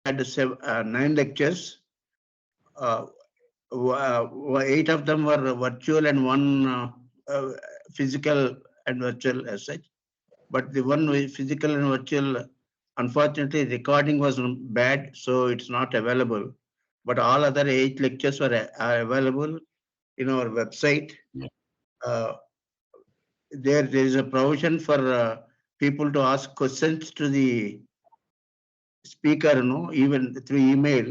had 9 lectures. 8 of them were virtual and 1 physical and virtual as such. But the one with physical and virtual, unfortunately, recording was bad, so it's not available. But all other 8 lectures are available in our website. Uh, there is a provision for people to ask questions to the speaker, even through email,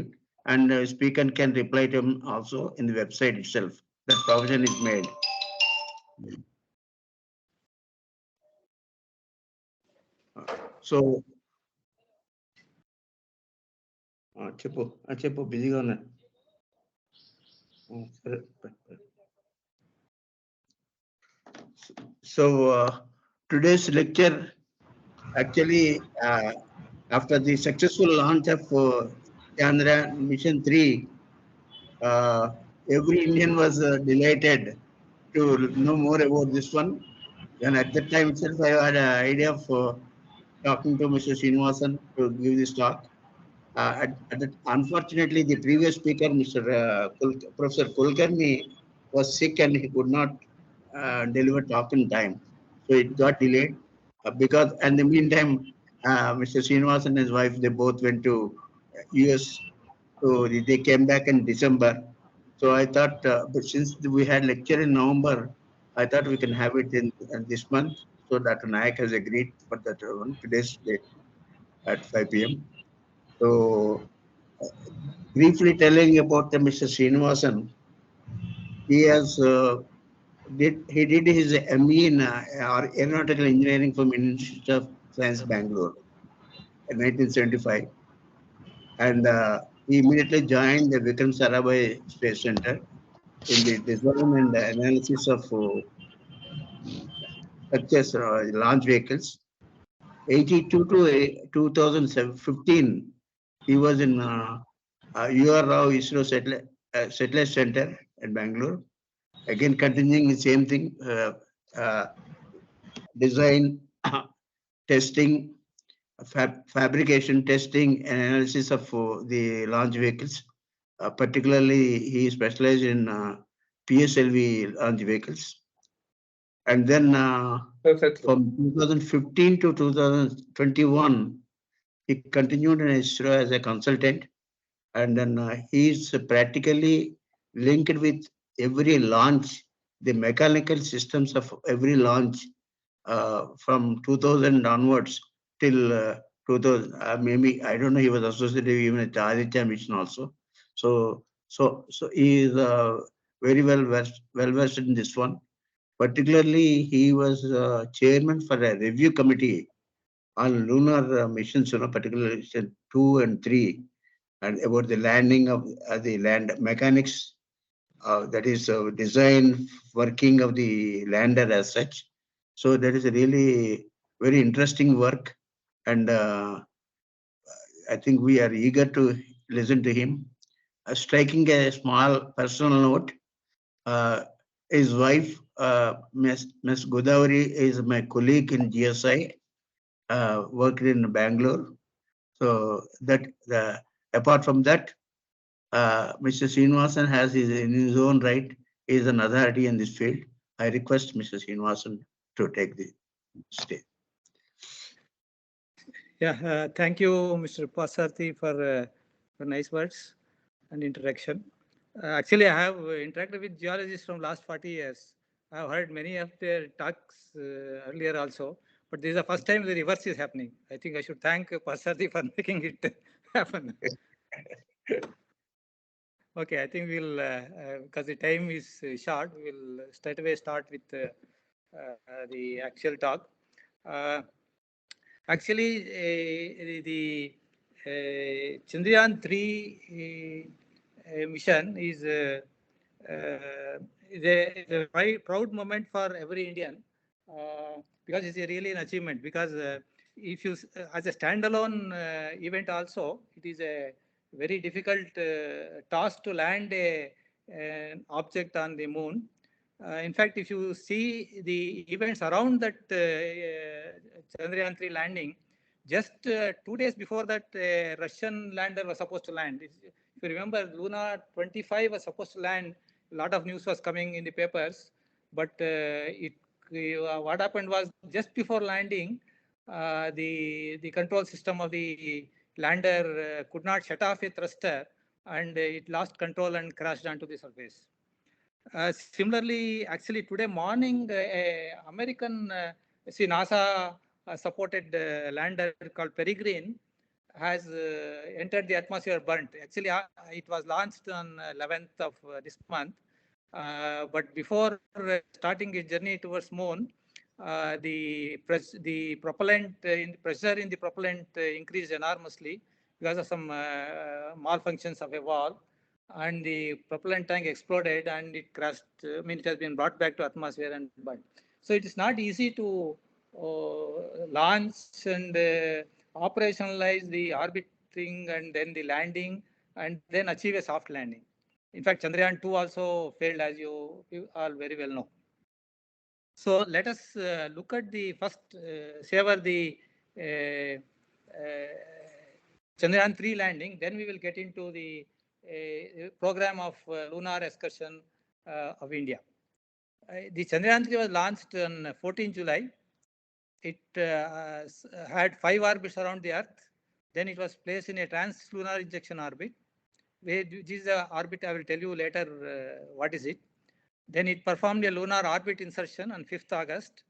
and speaker can reply to him also in the website itself. That provision is made. So, చెప్పు బిజీగా ఉన్నా. So today's lecture, actually, after the successful launch of Chandrayaan Mission 3, every Indian was delighted to know more about this one. And at that time itself, I had an idea of talking to Mr. Srinivasan to give this talk. Unfortunately, the previous speaker, Professor Kulkarni, was sick and he could not deliver talk in time. So it got delayed because, in the meantime, Mr. Srinivasan and his wife, they both went to US. So they came back in December. So I thought, but since we had lecture in November, I thought we can have it in this month. So Dr. Nayak has agreed for that one, today's date at 5 p.m. So briefly telling about Mr. Srinivasan, he did his ME in aeronautical engineering from Institute of Science, Bangalore, in 1975, and he immediately joined the Vikram Sarabhai Space Center in the design and analysis of structures, launch vehicles. 82 to 2015, he was in UR Rao ISRO Satellite Center in Bangalore. Again, continuing the same thing, design, testing, fabrication, testing, and analysis of the launch vehicles. Particularly, he specialized in PSLV launch vehicles. And then from 2015 to 2021, he continued in ISRO as a consultant. And then he's practically linked with every launch, the mechanical systems of every launch from 2000 onwards till 2000. Maybe, I don't know, he was associated even with Aditya mission also. So he is very well versed in this one. Particularly, he was chairman for a review committee on lunar missions, particularly 2 and 3. And about the landing of the land mechanics, that is design, working of the lander as such. So that is a really very interesting work, and I think we are eager to listen to him. Striking a small personal note, his wife, Ms. Godavari, is my colleague in GSI, worked in Bangalore. So that apart from that, Mr. Srinivasan has in his own right, is an authority in this field. I request Mr. Srinivasan to take the stage. Yeah, thank you, Mr. Pasarthi, for nice words and introduction. Actually, I have interacted with geologists from last 40 years. I have heard many of their talks earlier also, but this is the first time the reverse is happening. I think I should thank Pasarthi for making it happen. Okay, I think we'll, because the time is short, we'll straight away start with the actual talk. Actually, the Chandrayaan 3 mission is a very proud moment for every Indian, because it's really an achievement. Because if you, as a standalone event also, it is a very difficult task to land an object on the moon. In fact, if you see the events around that Chandrayaan 3 landing, just 2 days before that, a Russian lander was supposed to land. If you remember, Lunar 25 was supposed to land. A lot of news was coming in the papers, but what happened was just before landing, the control system of the lander could not shut off a thruster, and it lost control and crashed onto the surface. Similarly, actually today morning, American, NASA supported lander called Peregrine has entered the atmosphere burnt. Actually, it was launched on 11th of this month. But before starting its journey towards moon, the propellant pressure in the propellant increased enormously because of some malfunctions of a valve, and the propellant tank exploded and it crashed. I mean, it has been brought back to atmosphere and burned. So it is not easy to launch and operationalize the orbiting and then the landing and then achieve a soft landing. In fact, Chandrayaan 2 also failed, as you all very well know. So let us look at the first, savor the Chandrayaan 3 landing. Then we will get into the program of lunar excursion of India. The Chandrayaan 3 was launched on 14 July. It had 5 orbits around the Earth. Then it was placed in a trans-lunar injection orbit. This is the orbit. I will tell you later what is it. Then it performed a lunar orbit insertion on 5th August.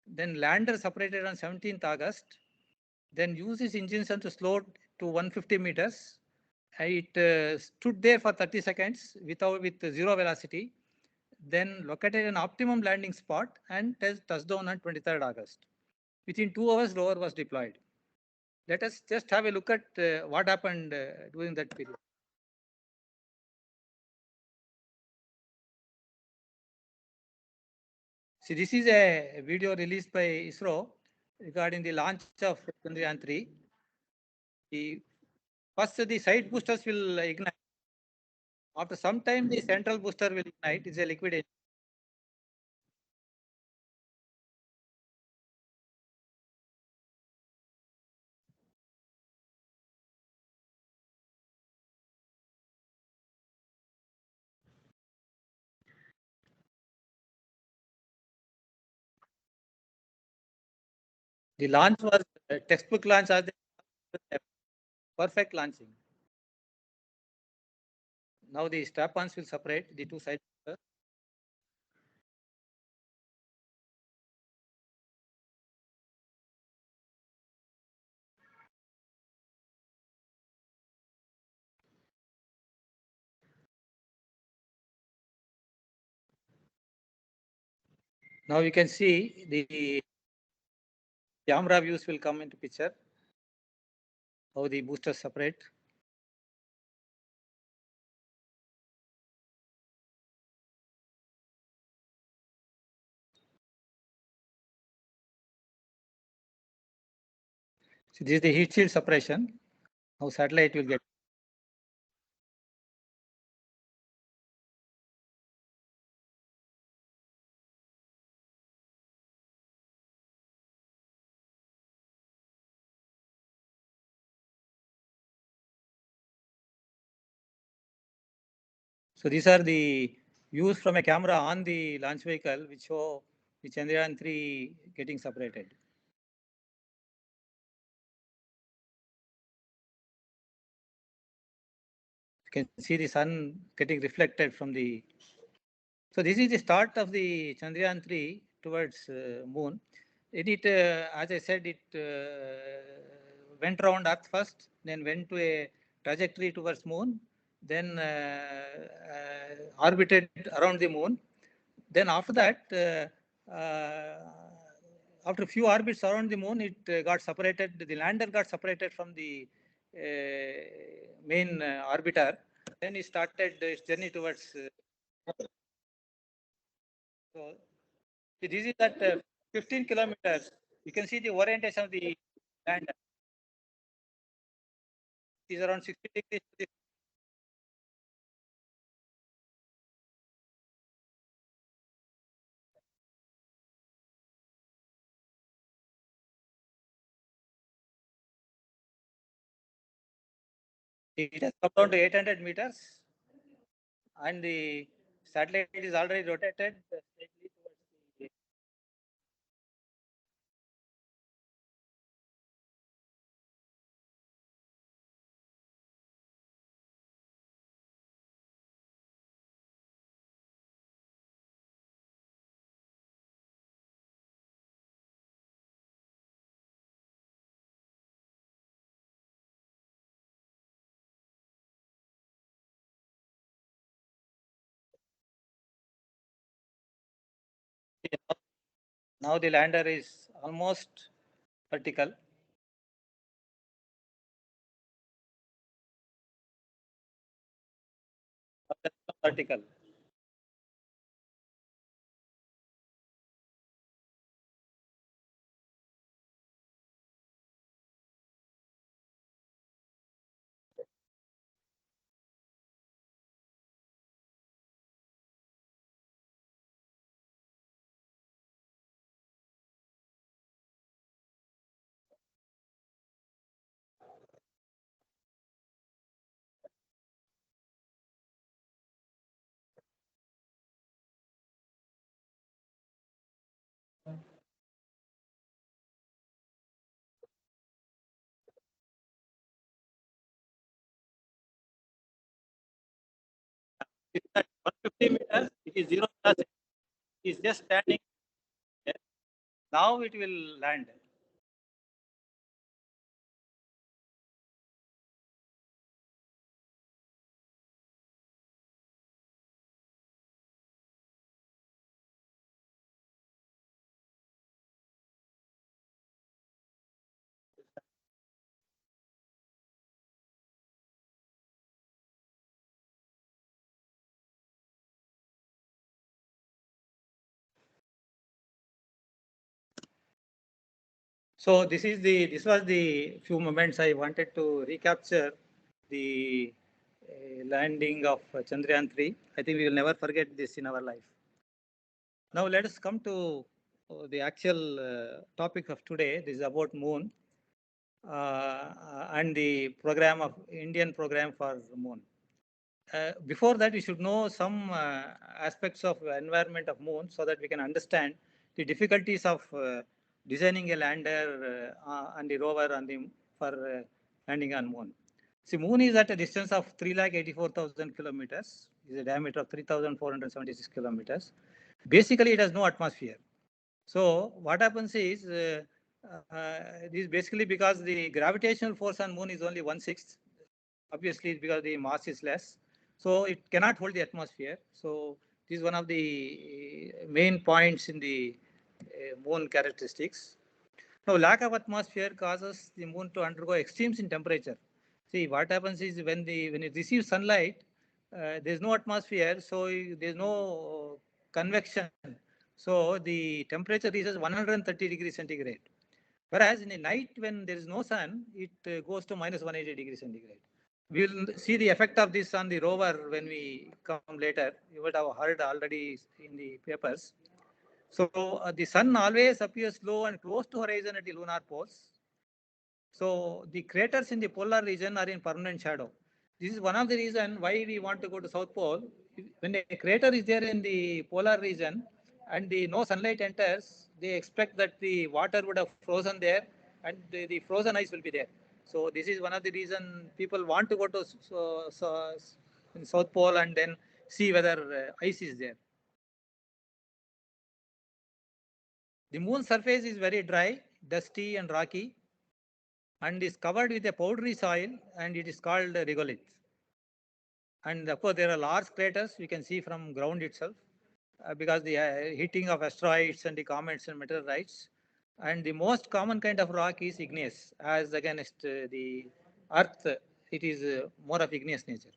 Then lander separated on 17th August. Then used its engines to slow to 150 meters. It stood there for 30 seconds with zero velocity. Then located an optimum landing spot and touched down on 23rd August. Within 2 hours, rover was deployed. Let us just have a look at what happened during that period. See, this is a video released by ISRO regarding the launch of Chandrayaan 3. First, the side boosters will ignite. After some time, the central booster will ignite. It's a liquid engine. The launch was textbook launch, as perfect launching. Now the strap-ons will separate the two side boosters. Now you can see the camera views will come into picture. How the boosters separate. So this is the heat shield separation. Now satellite will get. So these are the views from a camera on the launch vehicle which show the Chandrayaan 3 getting separated. You can see the sun getting reflected from the. So this is the start of the Chandrayaan 3 towards moon. As I said, it went around Earth first, then went to a trajectory towards moon, then orbited around the moon. Then after that, after a few orbits around the moon, it got separated. The lander got separated from the main orbiter. Then it started its journey towards. So this is at 15 kilometers. You can see the orientation of the lander. It is around 60 degrees to the It has come down to 800 meters, and the satellite is already rotated slightly towards the. Now the lander is almost vertical. Vertical. At 150 meters, it is zero velocity. It is just standing there. Now it will land. So this was the few moments I wanted to recapture the landing of Chandrayaan 3. I think we will never forget this in our life. Now let us come to the actual topic of today. This is about moon and the program of Indian program for moon. Before that, we should know some aspects of environment of moon so that we can understand the difficulties of designing a lander and the rover on the for landing on moon. See, moon is at a distance of 384,000 kilometers. Is a diameter of 3,476 kilometers. Basically, it has no atmosphere. So what happens is this is basically because the gravitational force on moon is only 1/6. Obviously, because the mass is less, so it cannot hold the atmosphere. So this is one of the main points in the moon characteristics. Now, lack of atmosphere causes the moon to undergo extremes in temperature. See, what happens is when it receives sunlight, there is no atmosphere, so there is no convection. So the temperature reaches 130 degrees centigrade. Whereas in the night, when there is no sun, it goes to minus 180 degrees centigrade. We will see the effect of this on the rover when we come later. You would have heard already in the papers. So the sun always appears low and close to horizon at the lunar poles. So the craters in the polar region are in permanent shadow. This is one of the reasons why we want to go to South Pole. When a crater is there in the polar region and no sunlight enters, they expect that the water would have frozen there and the frozen ice will be there. So this is one of the reasons people want to go to in South Pole and then see whether ice is there. The moon surface is very dry, dusty and rocky and is covered with a powdery soil and it is called regolith. And of course, there are large craters we can see from ground itself because the hitting of asteroids and the comets and meteorites. And the most common kind of rock is igneous, as against the Earth, it is more of igneous nature.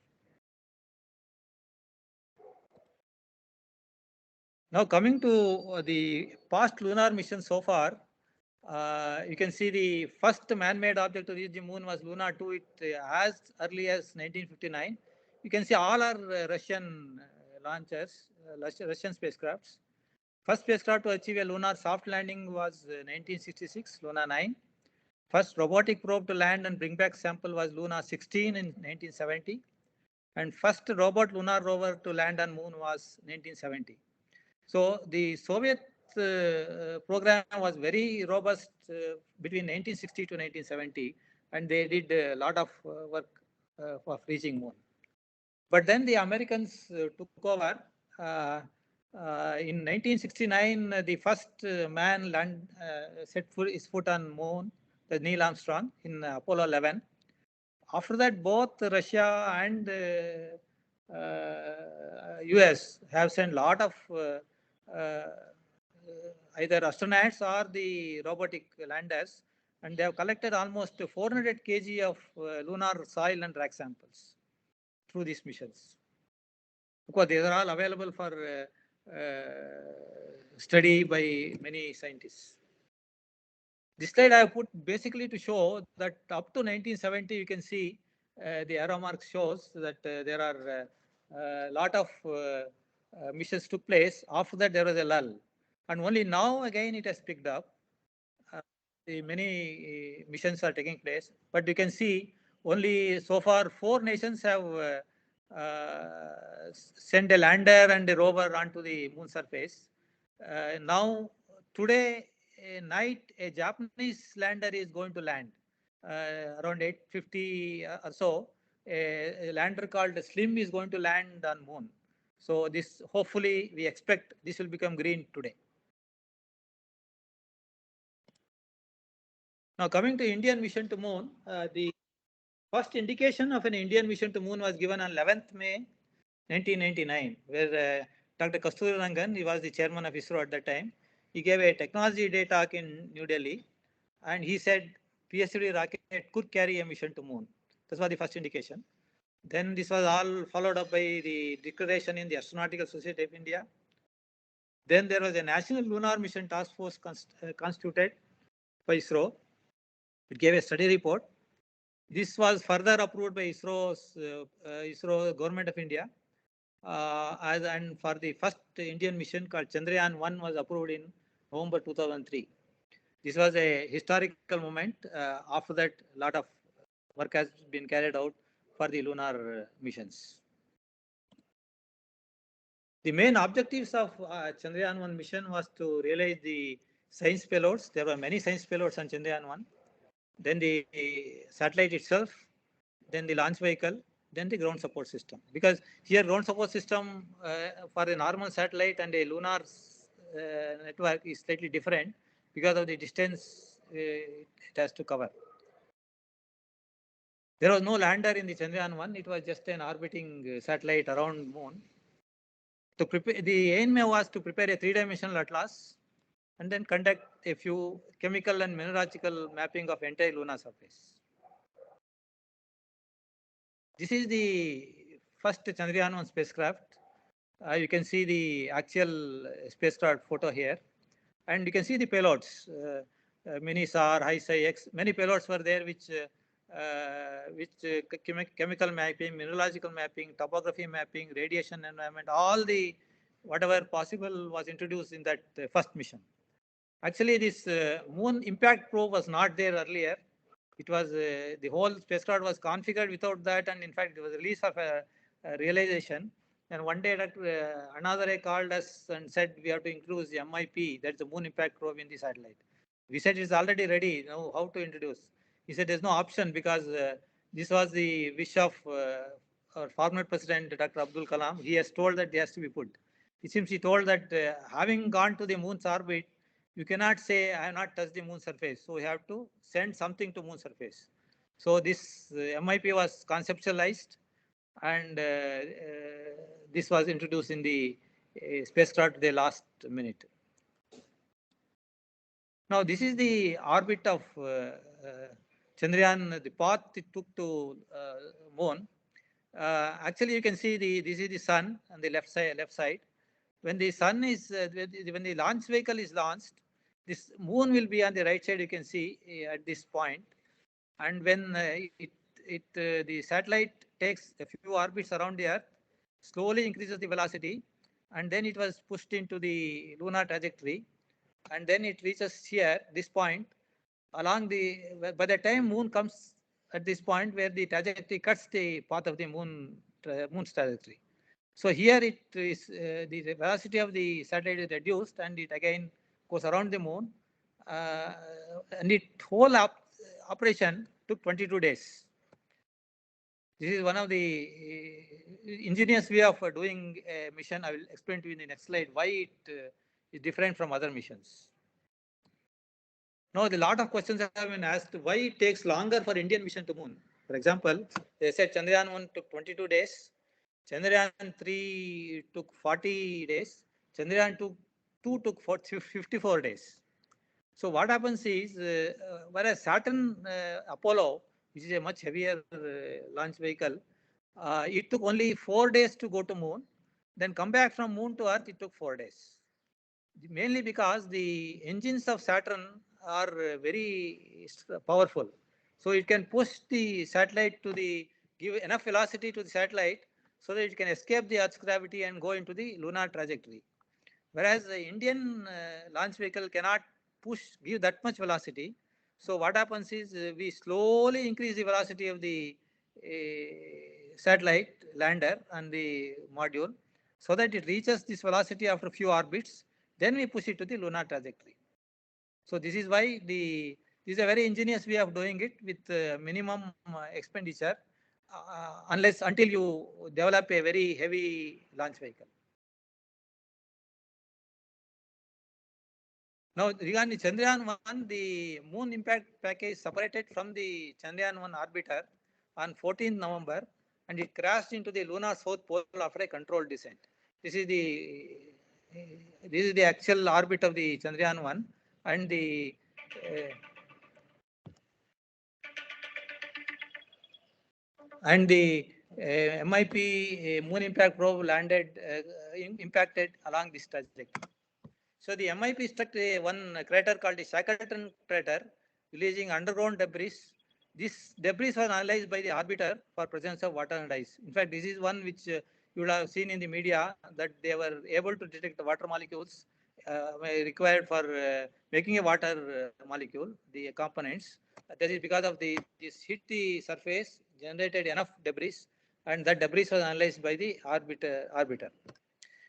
Now coming to the past lunar mission so far, you can see the first man-made object to reach the moon was Lunar 2. It as early as 1959. You can see all are Russian launchers, Russian spacecrafts. First spacecraft to achieve a lunar soft landing was 1966, Lunar 9. First robotic probe to land and bring back sample was Luna 16 in 1970. And first robot lunar rover to land on moon was 1970. So the Soviet program was very robust between 1960 to 1970, and they did a lot of work for reaching moon. But then the Americans took over. In 1969, the first man set his foot on moon, the Neil Armstrong, in Apollo 11. After that, both Russia and US have sent a lot of either astronauts or the robotic landers, and they have collected almost 400 kg of lunar soil and rock samples through these missions. Of course, these are all available for study by many scientists. This slide I have put basically to show that up to 1970, you can see the arrow mark shows that there are a lot of missions took place. After that, there was a lull. And only now again it has picked up. Many missions are taking place. But you can see only so far 4 nations have sent a lander and a rover onto the moon surface. Now, today night, a Japanese lander is going to land around 8:50 or so. A lander called Slim is going to land on moon. So this, hopefully, we expect this will become green today. Now, coming to Indian mission to moon, the first indication of an Indian mission to moon was given on 11th May 1999, where Dr. Kasturi Rangan, he was the chairman of ISRO at that time. He gave a technology day talk in New Delhi, and he said PSLV rocket could carry a mission to moon. This was the first indication. Then this was all followed up by the declaration in the Astronautical Society of India. Then there was a National Lunar Mission Task Force constituted by ISRO. It gave a study report. This was further approved by ISRO Government of India. And for the first Indian mission called Chandrayaan 1 was approved in November 2003. This was a historical moment. After that, a lot of work has been carried out for the lunar missions. The main objectives of Chandrayaan 1 mission was to realize the science payloads. There were many science payloads on Chandrayaan 1. Then the satellite itself, then the launch vehicle, then the ground support system. Because here ground support system for a normal satellite and a lunar network is slightly different because of the distance it has to cover. There was no lander in the Chandrayaan 1. It was just an orbiting satellite around moon. To prepare, the aim was to prepare a 3-dimensional atlas and then conduct a few chemical and mineralogical mapping of entire lunar surface. This is the first Chandrayaan 1 spacecraft. You can see the actual spacecraft photo here. And you can see the payloads, Mini-SAR, HiSci-X. Many payloads were there which chemical mapping, mineralogical mapping, topography mapping, radiation environment, all the whatever possible was introduced in that first mission. Actually, this moon impact probe was not there earlier. It was the whole spacecraft was configured without that, and in fact, it was release of a realization. And one day, another called us and said we have to introduce the MIP, that's the moon impact probe in the satellite. We said it's already ready. Now, how to introduce? He said there's no option because this was the wish of our former president, Dr. Abdul Kalam. He has told that it has to be put. It seems he told that having gone to the moon's orbit, you cannot say I have not touched the moon surface. So you have to send something to moon surface. So this MIP was conceptualized, and this was introduced in the spacecraft the last minute. Now this is the orbit of Chandrayaan, the path it took to moon. Actually, you can see this is the sun on the left side. When the sun is when the launch vehicle is launched, this moon will be on the right side. You can see at this point, and when the satellite takes a few orbits around the Earth, slowly increases the velocity, and then it was pushed into the lunar trajectory, and then it reaches here this point. along by the time moon comes at this point where the trajectory cuts the path of the moon's trajectory. So here it is the velocity of the satellite is reduced and it again goes around the moon, and it whole operation took 22 days. This is one of the ingenious way of doing a mission. I will explain to you in the next slide why it is different from other missions. Now, a lot of questions have been asked why it takes longer for Indian mission to moon. For example, they said Chandrayaan 1 took 22 days, Chandrayaan 3 took 40 days, Chandrayaan 2 took 54 days. So what happens is, whereas Saturn Apollo, which is a much heavier launch vehicle, it took only 4 days to go to moon. Then come back from moon to Earth, it took 4 days. Mainly because the engines of Saturn are very powerful. So it can push the satellite give enough velocity to the satellite so that it can escape the Earth's gravity and go into the lunar trajectory. Whereas the Indian launch vehicle cannot give that much velocity. So what happens is we slowly increase the velocity of the satellite lander and the module so that it reaches this velocity after a few orbits. Then we push it to the lunar trajectory. So this is why this is a very ingenious way of doing it with minimum expenditure, until you develop a very heavy launch vehicle. Now, regarding Chandrayaan 1, the moon impact package separated from the Chandrayaan 1 orbiter on 14th November and it crashed into the lunar south pole after a controlled descent. This is the actual orbit of the Chandrayaan 1 and the MIP moon impact probe impacted along this trajectory. So the MIP struck one crater called the Shackleton crater, releasing underground debris. This debris was analyzed by the orbiter for presence of water and ice. In fact, this is one which you would have seen in the media that they were able to detect the water molecules required for making a water molecule, the components. That is because of this hit the surface, generated enough debris, and that debris was analyzed by the orbiter.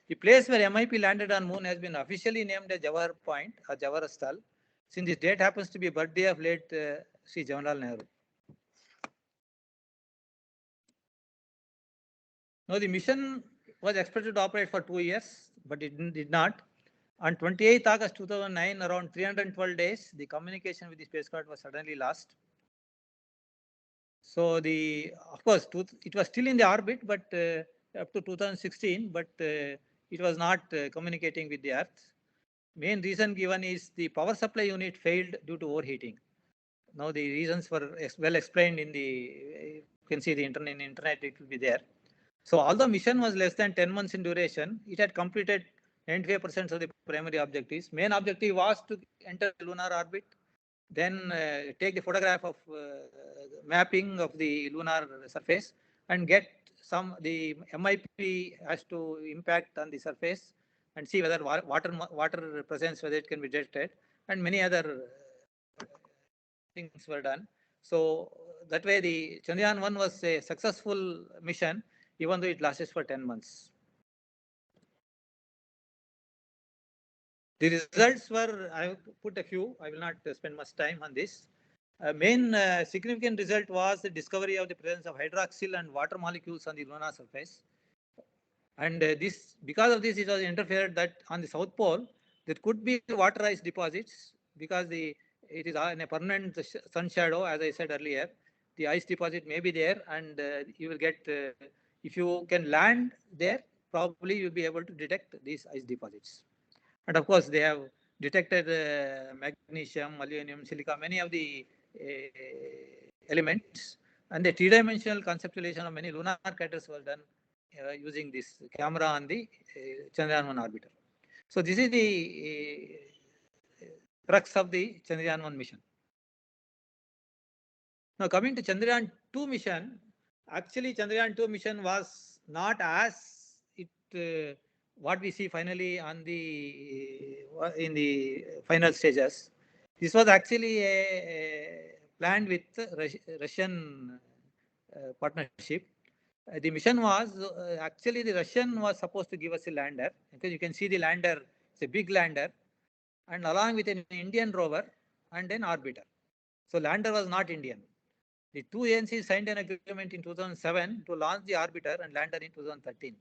The place where MIP landed on moon has been officially named as Jawahar Point or Jawahar Sthal, since this date happens to be birthday of late Sri Jawaharlal Nehru. Now the mission was expected to operate for 2 years, but it did not. On 28th August 2009, around 312 days, the communication with the spacecraft was suddenly lost. So of course, it was still in the orbit, but up to 2016, but it was not communicating with the Earth. Main reason given is the power supply unit failed due to overheating. Now the reasons were well explained in you can see the internet, it will be there. So although mission was less than 10 months in duration, it had completed 95% of the primary objectives. Main objective was to enter lunar orbit, then take the photograph of mapping of the lunar surface and get the MIP has to impact on the surface and see whether water presence, whether it can be detected, and many other things were done. So that way the Chandrayaan 1 was a successful mission, even though it lasted for 10 months. The results were, I have put a few, I will not spend much time on this. Main significant result was the discovery of the presence of hydroxyl and water molecules on the lunar surface. And because of this, it was interfered that on the south pole, there could be water ice deposits because it is in a permanent sun shadow, as I said earlier. The ice deposit may be there, and you will get, if you can land there, probably you'll be able to detect these ice deposits. And of course, they have detected magnesium, aluminum, silica, many of the elements. And the three-dimensional conceptualization of many lunar craters was done using this camera on the Chandrayaan 1 orbiter. So this is the crux of the Chandrayaan 1 mission. Now coming to Chandrayaan 2 mission, actually Chandrayaan 2 mission was not as what we see finally in the final stages. This was actually a planned with Russian partnership. The mission was actually the Russian was supposed to give us a lander, because you can see the lander, it's a big lander, and along with an Indian rover and an orbiter. So lander was not Indian. The two agencies signed an agreement in 2007 to launch the orbiter and lander in 2013.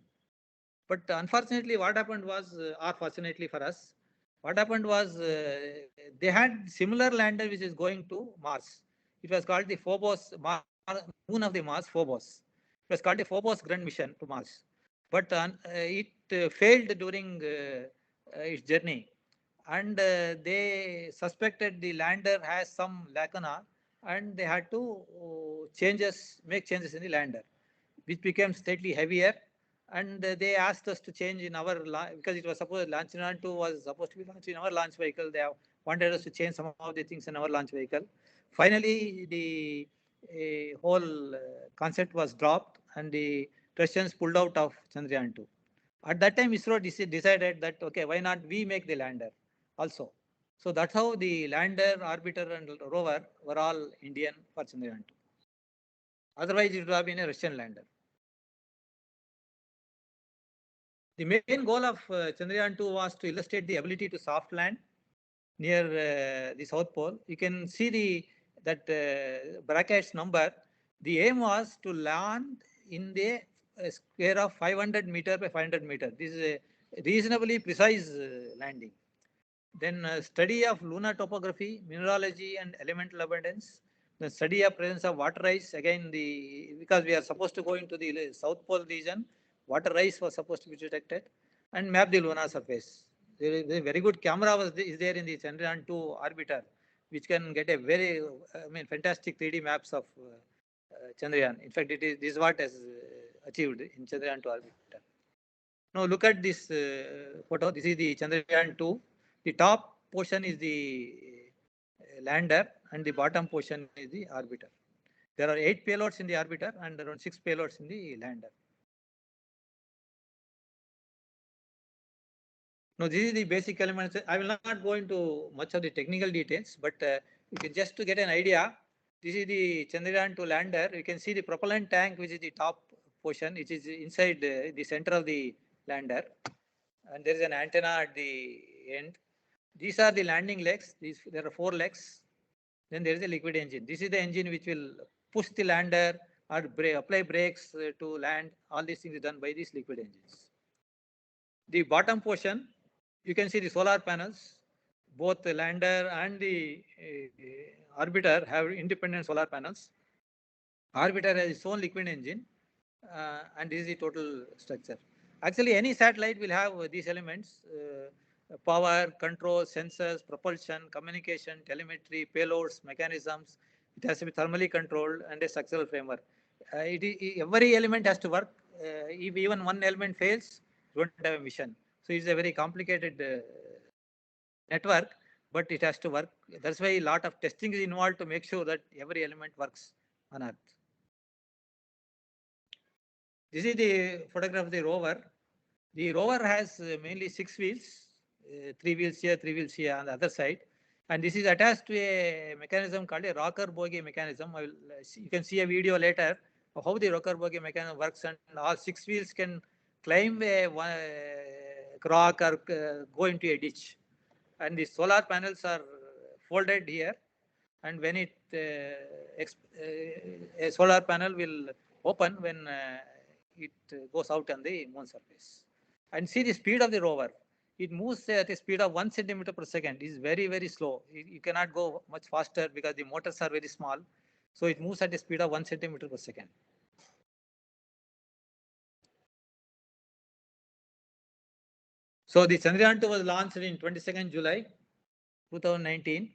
But unfortunately, what happened was, or fortunately for us, what happened was they had similar lander which is going to Mars. It was called the Phobos, moon of the Mars, Phobos. It was called the Phobos Grand Mission to Mars. But it failed during its journey. And they suspected the lander has some lacuna, and they had to make changes in the lander, which became slightly heavier. And they asked us to change in our, because it was supposed Launchina 2 was supposed to be launched in our launch vehicle. They wanted us to change some of the things in our launch vehicle. Finally, the whole concept was dropped, and the Russians pulled out of Chandrayaan 2. At that time, ISRO decided that, okay, why not we make the lander also. So that's how the lander, orbiter, and rover were all Indian for Chandrayaan 2. Otherwise, it would have been a Russian lander. The main goal of Chandrayaan 2 was to illustrate the ability to soft land near the South Pole. You can see that brackets number. The aim was to land in the square of 500 meter by 500 meter. This is a reasonably precise landing. Then study of lunar topography, mineralogy, and elemental abundance. The study of presence of water ice. Again, because we are supposed to go into the South Pole region, water ice was supposed to be detected, and map the lunar surface. There is a very good camera is there in the Chandrayaan 2 orbiter, which can get a very, fantastic 3D maps of Chandrayaan. In fact, this is what has achieved in Chandrayaan 2 orbiter. Now look at this photo. This is the Chandrayaan 2. The top portion is the lander, and the bottom portion is the orbiter. There are 8 payloads in the orbiter and around 6 payloads in the lander. Now, this is the basic elements. I will not go into much of the technical details, but you can just to get an idea. This is the Chandrayaan 2 lander. You can see the propellant tank, which is the top portion, which is inside the center of the lander, and there is an antenna at the end. These are the landing legs. There are 4 legs. Then there is a liquid engine. This is the engine which will push the lander or apply brakes to land. All these things are done by these liquid engines. The bottom portion, you can see the solar panels. Both the lander and the orbiter have independent solar panels. Orbiter has its own liquid engine, and this is the total structure. Actually, any satellite will have these elements: power, control, sensors, propulsion, communication, telemetry, payloads, mechanisms. It has to be thermally controlled and a structural framework. Every element has to work. If even one element fails, you don't have a mission. So it's a very complicated network, but it has to work. That's why a lot of testing is involved to make sure that every element works on Earth. This is the photograph of the rover. The rover has mainly 6 wheels, 3 wheels here, 3 wheels here on the other side. And this is attached to a mechanism called a rocker bogie mechanism. You can see a video later of how the rocker bogie mechanism works, and all 6 wheels can climb a rock or go into a ditch. And the solar panels are folded here. And when a solar panel will open when it goes out on the moon surface. And see the speed of the rover. It moves at a speed of 1 centimeter per second. It is very, very slow. You cannot go much faster because the motors are very small. So it moves at a speed of 1 centimeter per second. So the Chandrayaan 2 was launched in 22nd July 2019.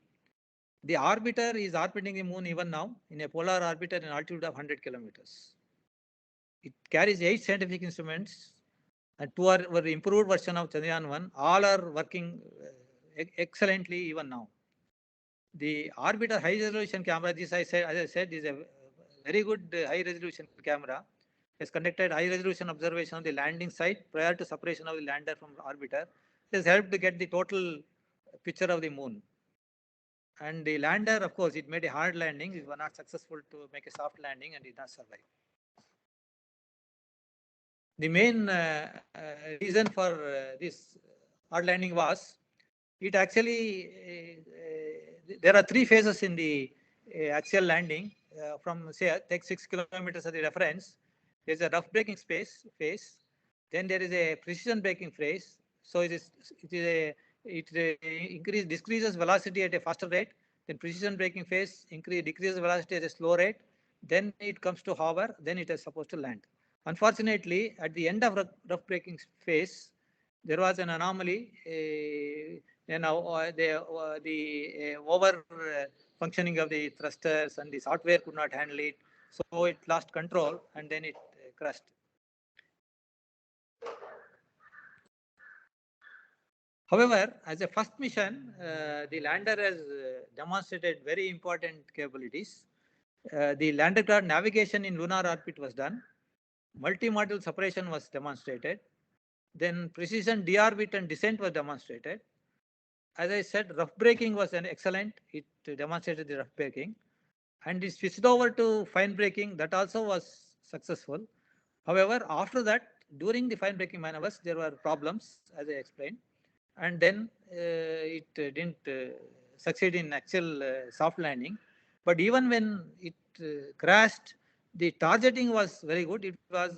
The orbiter is orbiting the moon even now in a polar orbiter in altitude of 100 kilometers. It carries 8 scientific instruments, and 2 are improved version of Chandrayaan 1. All are working excellently even now. The orbiter high resolution camera, this as I said, is a very good high resolution camera. Has conducted high resolution observation of the landing site prior to separation of the lander from the orbiter. It has helped to get the total picture of the moon. And the lander, of course, it made a hard landing. It was not successful to make a soft landing and did not survive. The main reason for this hard landing was it actually, there are 3 phases in the axial landing. From say, take 6 kilometers as the reference. There is a rough braking phase. Then there is a precision braking phase. So it decreases velocity at a faster rate. Then precision braking phase decreases velocity at a slow rate. Then it comes to hover. Then it is supposed to land. Unfortunately, at the end of rough braking phase, there was an anomaly. The over functioning of the thrusters and the software could not handle it. So it lost control and then it crashed. However, as a first mission, the lander has demonstrated very important capabilities. The lander craft navigation in lunar orbit was done. Multi-module separation was demonstrated. Then precision deorbit and descent was demonstrated. As I said, rough braking was excellent. It demonstrated the rough braking. And it switched over to fine braking. That also was successful. However, after that, during the fine braking maneuvers, there were problems, as I explained. And then it didn't succeed in actual soft landing. But even when it crashed, the targeting was very good. It was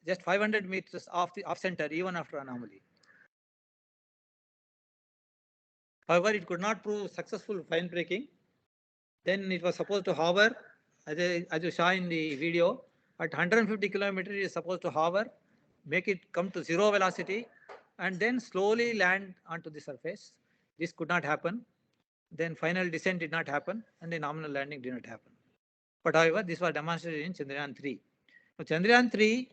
just 500 meters off center, even after anomaly. However, it could not prove successful fine braking. Then it was supposed to hover, as you saw in the video, at 150 kilometers, it is supposed to hover, make it come to 0 velocity, and then slowly land onto the surface. This could not happen. Then final descent did not happen, and the nominal landing did not happen. But however, this was demonstrated in Chandrayaan 3. So Chandrayaan 3,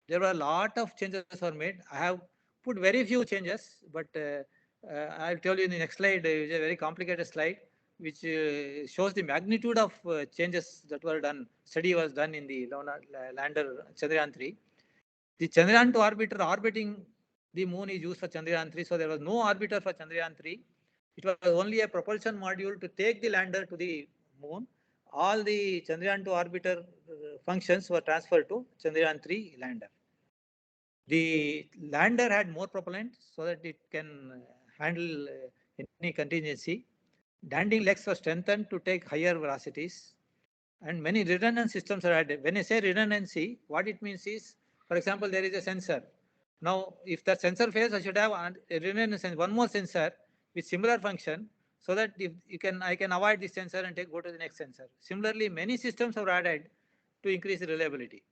there were a lot of changes were made. I have put very few changes, but I'll tell you in the next slide. It's a very complicated slide, which shows the magnitude of changes that were done. Study was done in the lander Chandrayaan 3. The Chandrayaan 2 orbiter orbiting the moon is used for Chandrayaan 3. So there was no orbiter for Chandrayaan 3. It was only a propulsion module to take the lander to the moon. All the Chandrayaan 2 orbiter functions were transferred to Chandrayaan 3 lander. The lander had more propellant so that it can handle any contingency. Landing legs were strengthened to take higher velocities. And many redundant systems are added. When I say redundancy, what it means is, for example, there is a sensor. Now, if the sensor fails, I should have a redundant sensor, one more sensor with similar function, so that if I can avoid this sensor and go to the next sensor. Similarly, many systems are added to increase the reliability.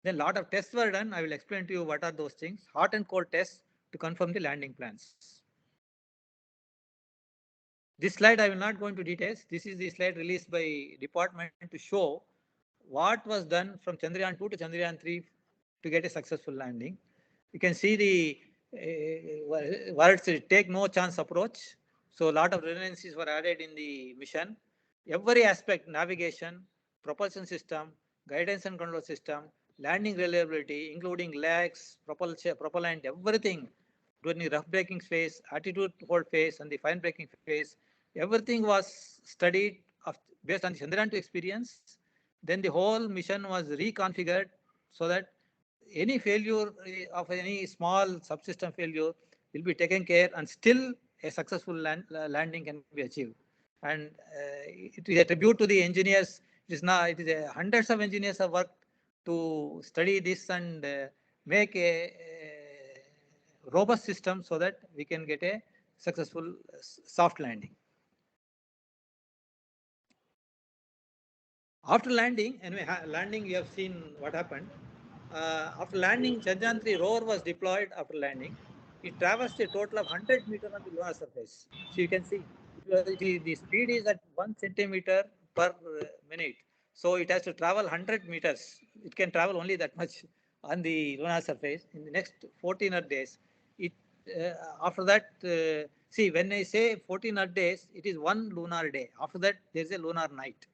Then a lot of tests were done. I will explain to you what are those things. Hot and cold tests to confirm the landing plans. This slide I will not go into details. This is the slide released by department to show what was done from Chandrayaan 2 to Chandrayaan 3 to get a successful landing. You can see the words take no chance approach. So a lot of redundancies were added in the mission. Every aspect, navigation, propulsion system, guidance and control system, landing reliability, including legs, propellant, everything during the rough braking phase, attitude hold phase, and the fine braking phase, everything was studied based on the Chandrayaan 2 experience. Then the whole mission was reconfigured so that any failure of any small subsystem failure will be taken care and still a successful landing can be achieved. And it is a tribute to the engineers. It is hundreds of engineers have worked to study this and make a robust system so that we can get a successful soft landing. After landing, anyway, you have seen what happened. After landing, Chandrayaan 3 rover was deployed after landing. It traversed a total of 100 meters on the lunar surface. So you can see the speed is at 1 centimeter per minute. So it has to travel 100 meters. It can travel only that much on the lunar surface in the next 14 days. After that, see, when I say 14 days, it is one lunar day. After that, there is a lunar night.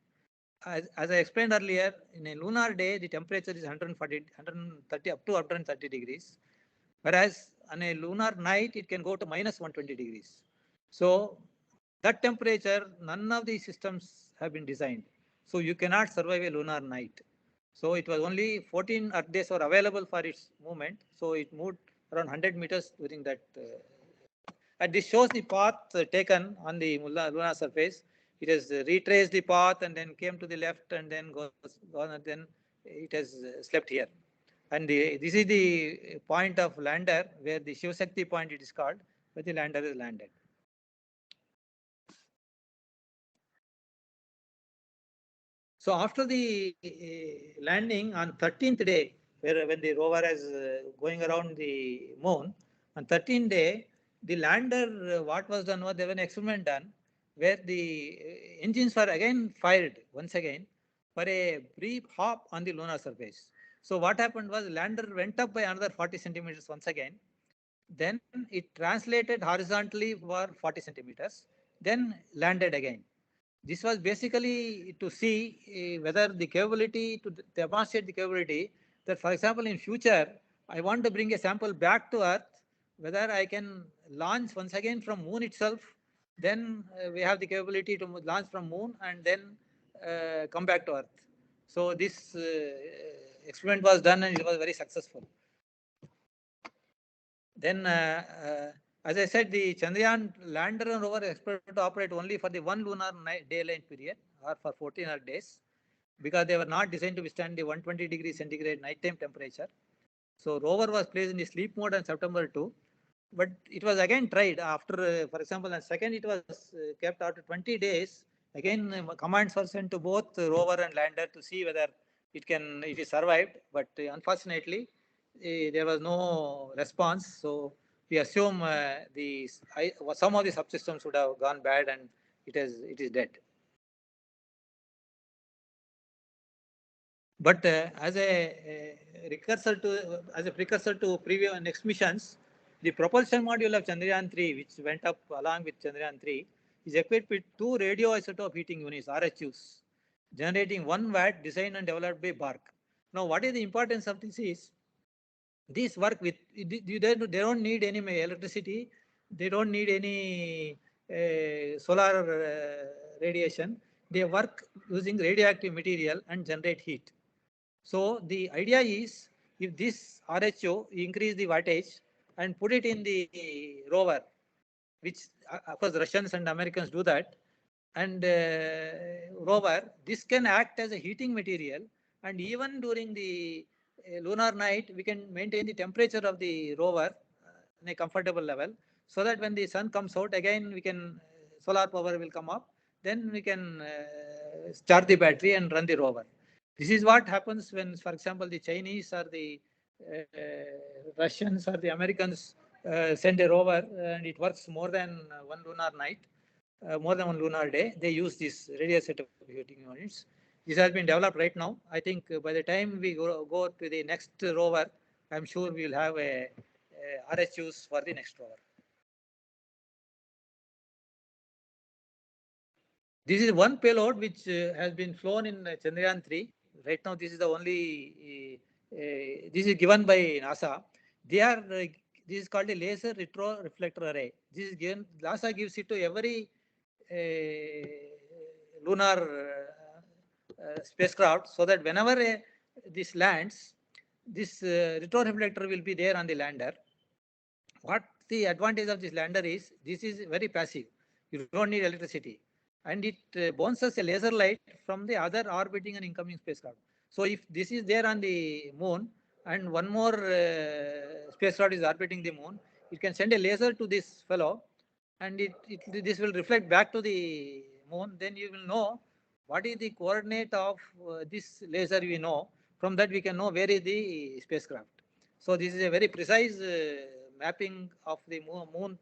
As I explained earlier, in a lunar day, the temperature is 130 up to 130 degrees. Whereas on a lunar night, it can go to minus 120 degrees. So that temperature, none of the systems have been designed. So you cannot survive a lunar night. So it was only 14 Earth days were available for its movement. So it moved around 100 meters during that. And this shows the path taken on the lunar surface. It has retraced the path and then came to the left and then gone and then it has slept here. And this is the point of lander where the Shiv Shakti point it is called, where the lander is landed. So after the landing on 13th day, when the rover is going around the moon, on 13th day, the lander, what was done was there was an experiment done where the engines were again fired once again for a brief hop on the lunar surface. So what happened was lander went up by another 40 centimeters once again. Then it translated horizontally for 40 centimeters, then landed again. This was basically to see whether the capability to demonstrate the capability that, for example, in future, I want to bring a sample back to Earth, whether I can launch once again from moon itself, then we have the capability to launch from moon and then come back to Earth. So this experiment was done and it was very successful. Then, as I said, the Chandrayaan lander and rover is expected to operate only for the one lunar daylight period or for 14 Earth days because they were not designed to withstand the 120 degrees centigrade nighttime temperature. So rover was placed in the sleep mode on September 2, but it was again tried after, for example, on second it was kept after 20 days. Again, commands were sent to both rover and lander to see whether it is survived, but unfortunately, there was no response. So we assume some of the subsystems would have gone bad and it is dead. But as a precursor to previous next missions, the propulsion module of Chandrayaan 3, which went up along with Chandrayaan 3, is equipped with two radioisotope heating units, RHUs, generating 1 watt, designed and developed by BARC. Now, what is the importance of this is, these work with, they don't need any electricity, they don't need any solar radiation, they work using radioactive material and generate heat. So the idea is, if this RHO increase the wattage and put it in the rover, which of course Russians and Americans do that, and rover, this can act as a heating material, and even during the lunar night, we can maintain the temperature of the rover in a comfortable level, so that when the sun comes out, again we can, solar power will come up, then we can charge the battery and run the rover. This is what happens when, for example, the Chinese or the Russians or the Americans send a rover and it works more than one lunar night, more than one lunar day. They use this radioisotope heating units. This has been developed right now. I think by the time we go to the next rover, I'm sure we will have a RHUs for the next rover. This is one payload which has been flown in Chandrayaan 3. Right now, this is the only, this is given by NASA. This is called a laser retro reflector array. This is given, NASA gives it to every lunar spacecraft, so that whenever this lands, this retro reflector will be there on the lander. What the advantage of this lander is, this is very passive. You don't need electricity. And it bounces a laser light from the other orbiting and incoming spacecraft. So if this is there on the moon and one more spacecraft is orbiting the moon, it can send a laser to this fellow and this will reflect back to the moon. Then you will know what is the coordinate of this laser we know. From that we can know where is the spacecraft. So this is a very precise mapping of the moon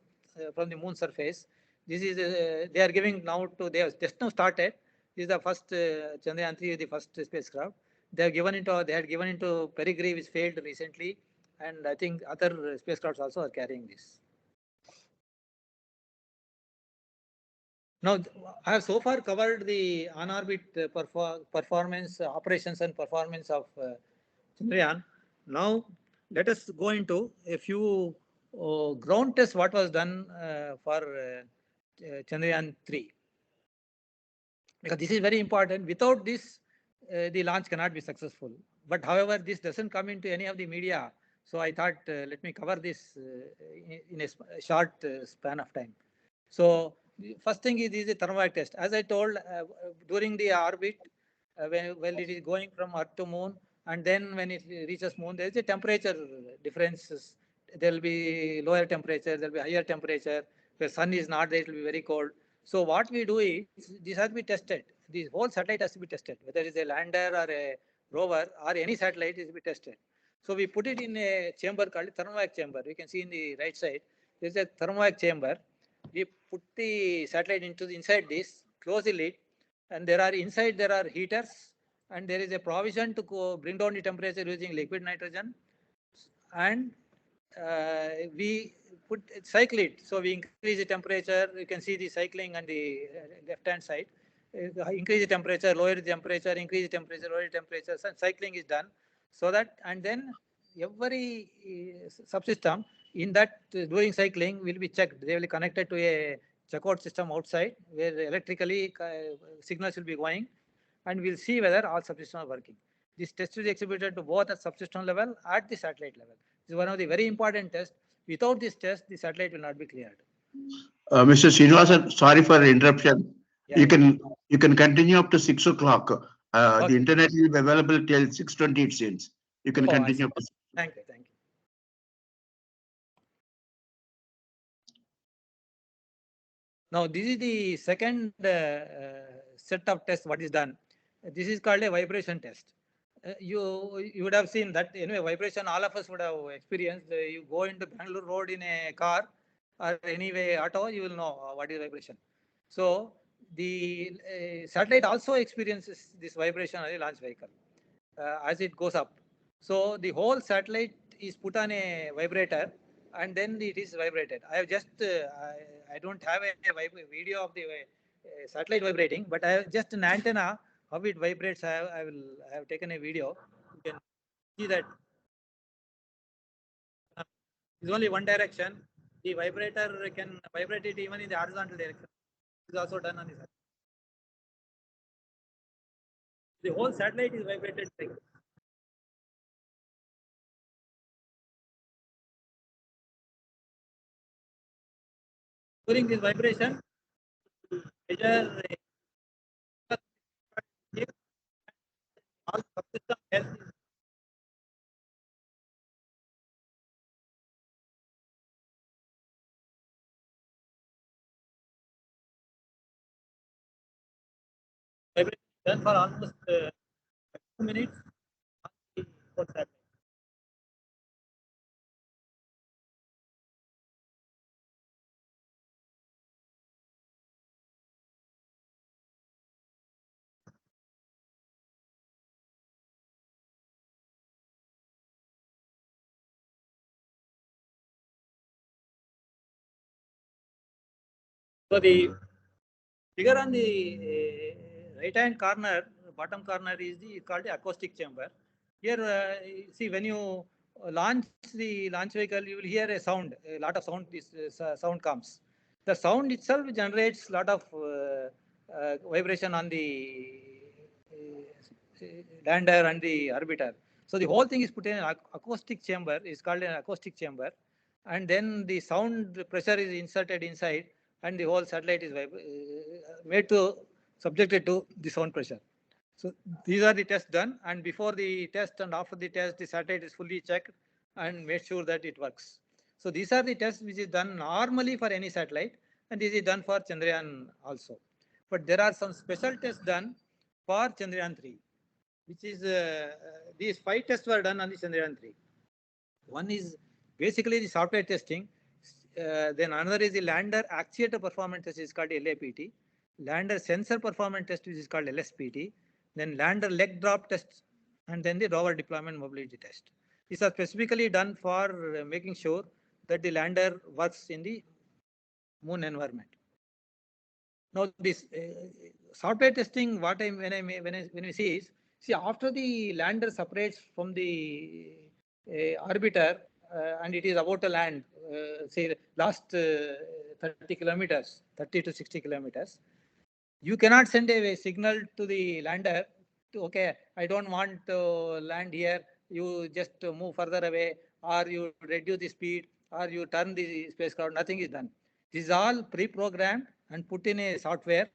from the moon surface. This is they are giving now to, they have just now started. This is the first Chandrayaan 3, the first spacecraft. They had given into Peregrine, which failed recently, and I think other spacecrafts also are carrying this. Now, I have so far covered the on-orbit performance, operations and performance of Chandrayaan. Now, let us go into a few ground tests what was done for Chandrayaan 3. Because this is very important. Without this, the launch cannot be successful. But however, this doesn't come into any of the media. So I thought, let me cover this in a short span of time. So the first thing is the thermal test. As I told, during the orbit, when it is going from Earth to Moon, and then when it reaches Moon, there is a temperature differences. There will be lower temperature, there will be higher temperature. Where sun is not there, it will be very cold. So what we do is, this has to be tested. The whole satellite has to be tested, whether it is a lander or a rover or any satellite is to be tested. So we put it in a chamber called thermovac chamber. You can see in the right side, there is a thermovac chamber. We put the satellite into inside this, close the lid, and there are heaters, and there is a provision to bring down the temperature using liquid nitrogen, and we cycle it. So we increase the temperature. You can see the cycling on the left hand side. Increase the temperature, lower the temperature, increase the temperature, lower the temperature. So cycling is done. So that, and then every subsystem in that during cycling will be checked. They will be connected to a checkout system outside where electrically signals will be going, and we'll see whether all subsystems are working. This test is executed to both at subsystem level at the satellite level. This is one of the very important tests. Without this test, the satellite will not be cleared. Mr. Srinivasan, sorry for the interruption. Yeah, you can continue up to 6 o'clock. Okay. The internet will be available till 6:20 it seems. You can continue. Thank you. Thank you. Now, this is the second set of tests what is done. This is called a vibration test. You would have seen that anyway, vibration all of us would have experienced. You go into Bangalore road in a car or anyway auto, you will know what is vibration. So the satellite also experiences this vibration on a launch vehicle as it goes up. So the whole satellite is put on a vibrator, and then it is vibrated. I have just I don't have a video of the satellite vibrating, but I have just an antenna how it vibrates. I have taken a video. You can see that it's only one direction. The vibrator can vibrate it even in the horizontal direction. It is also done on the satellite. The whole satellite is vibrated. During this vibration, measure all subsystem health is vibration done for almost 2 minutes. So the figure on the right hand corner, bottom corner is called the acoustic chamber. Here, see, when you launch the launch vehicle, you will hear a sound, a lot of sound. This sound comes. The sound itself generates a lot of vibration on the lander and the orbiter. So the whole thing is put in an acoustic chamber. Is called an acoustic chamber, and then the sound pressure is inserted inside, and the whole satellite is made to subjected to the sound pressure. So these are the tests done, and before the test and after the test, the satellite is fully checked and made sure that it works. So these are the tests which is done normally for any satellite, and this is done for Chandrayaan also. But there are some special tests done for Chandrayaan 3, which is these 5 tests were done on the Chandrayaan 3. One is basically the software testing. Then another is the lander actuator performance test, is called LAPT. Lander sensor performance test, which is called LSPT. Then lander leg drop test, and then the rover deployment mobility test. These are specifically done for making sure that the lander works in the moon environment. Now, this software testing, what when we see is, see, after the lander separates from the orbiter and it is about to land, say last 30 kilometers, 30 to 60 kilometers. You cannot send a signal to the lander to, okay, I don't want to land here. You just move further away, or you reduce the speed, or you turn the spacecraft. Nothing is done. This is all pre-programmed and put in a software,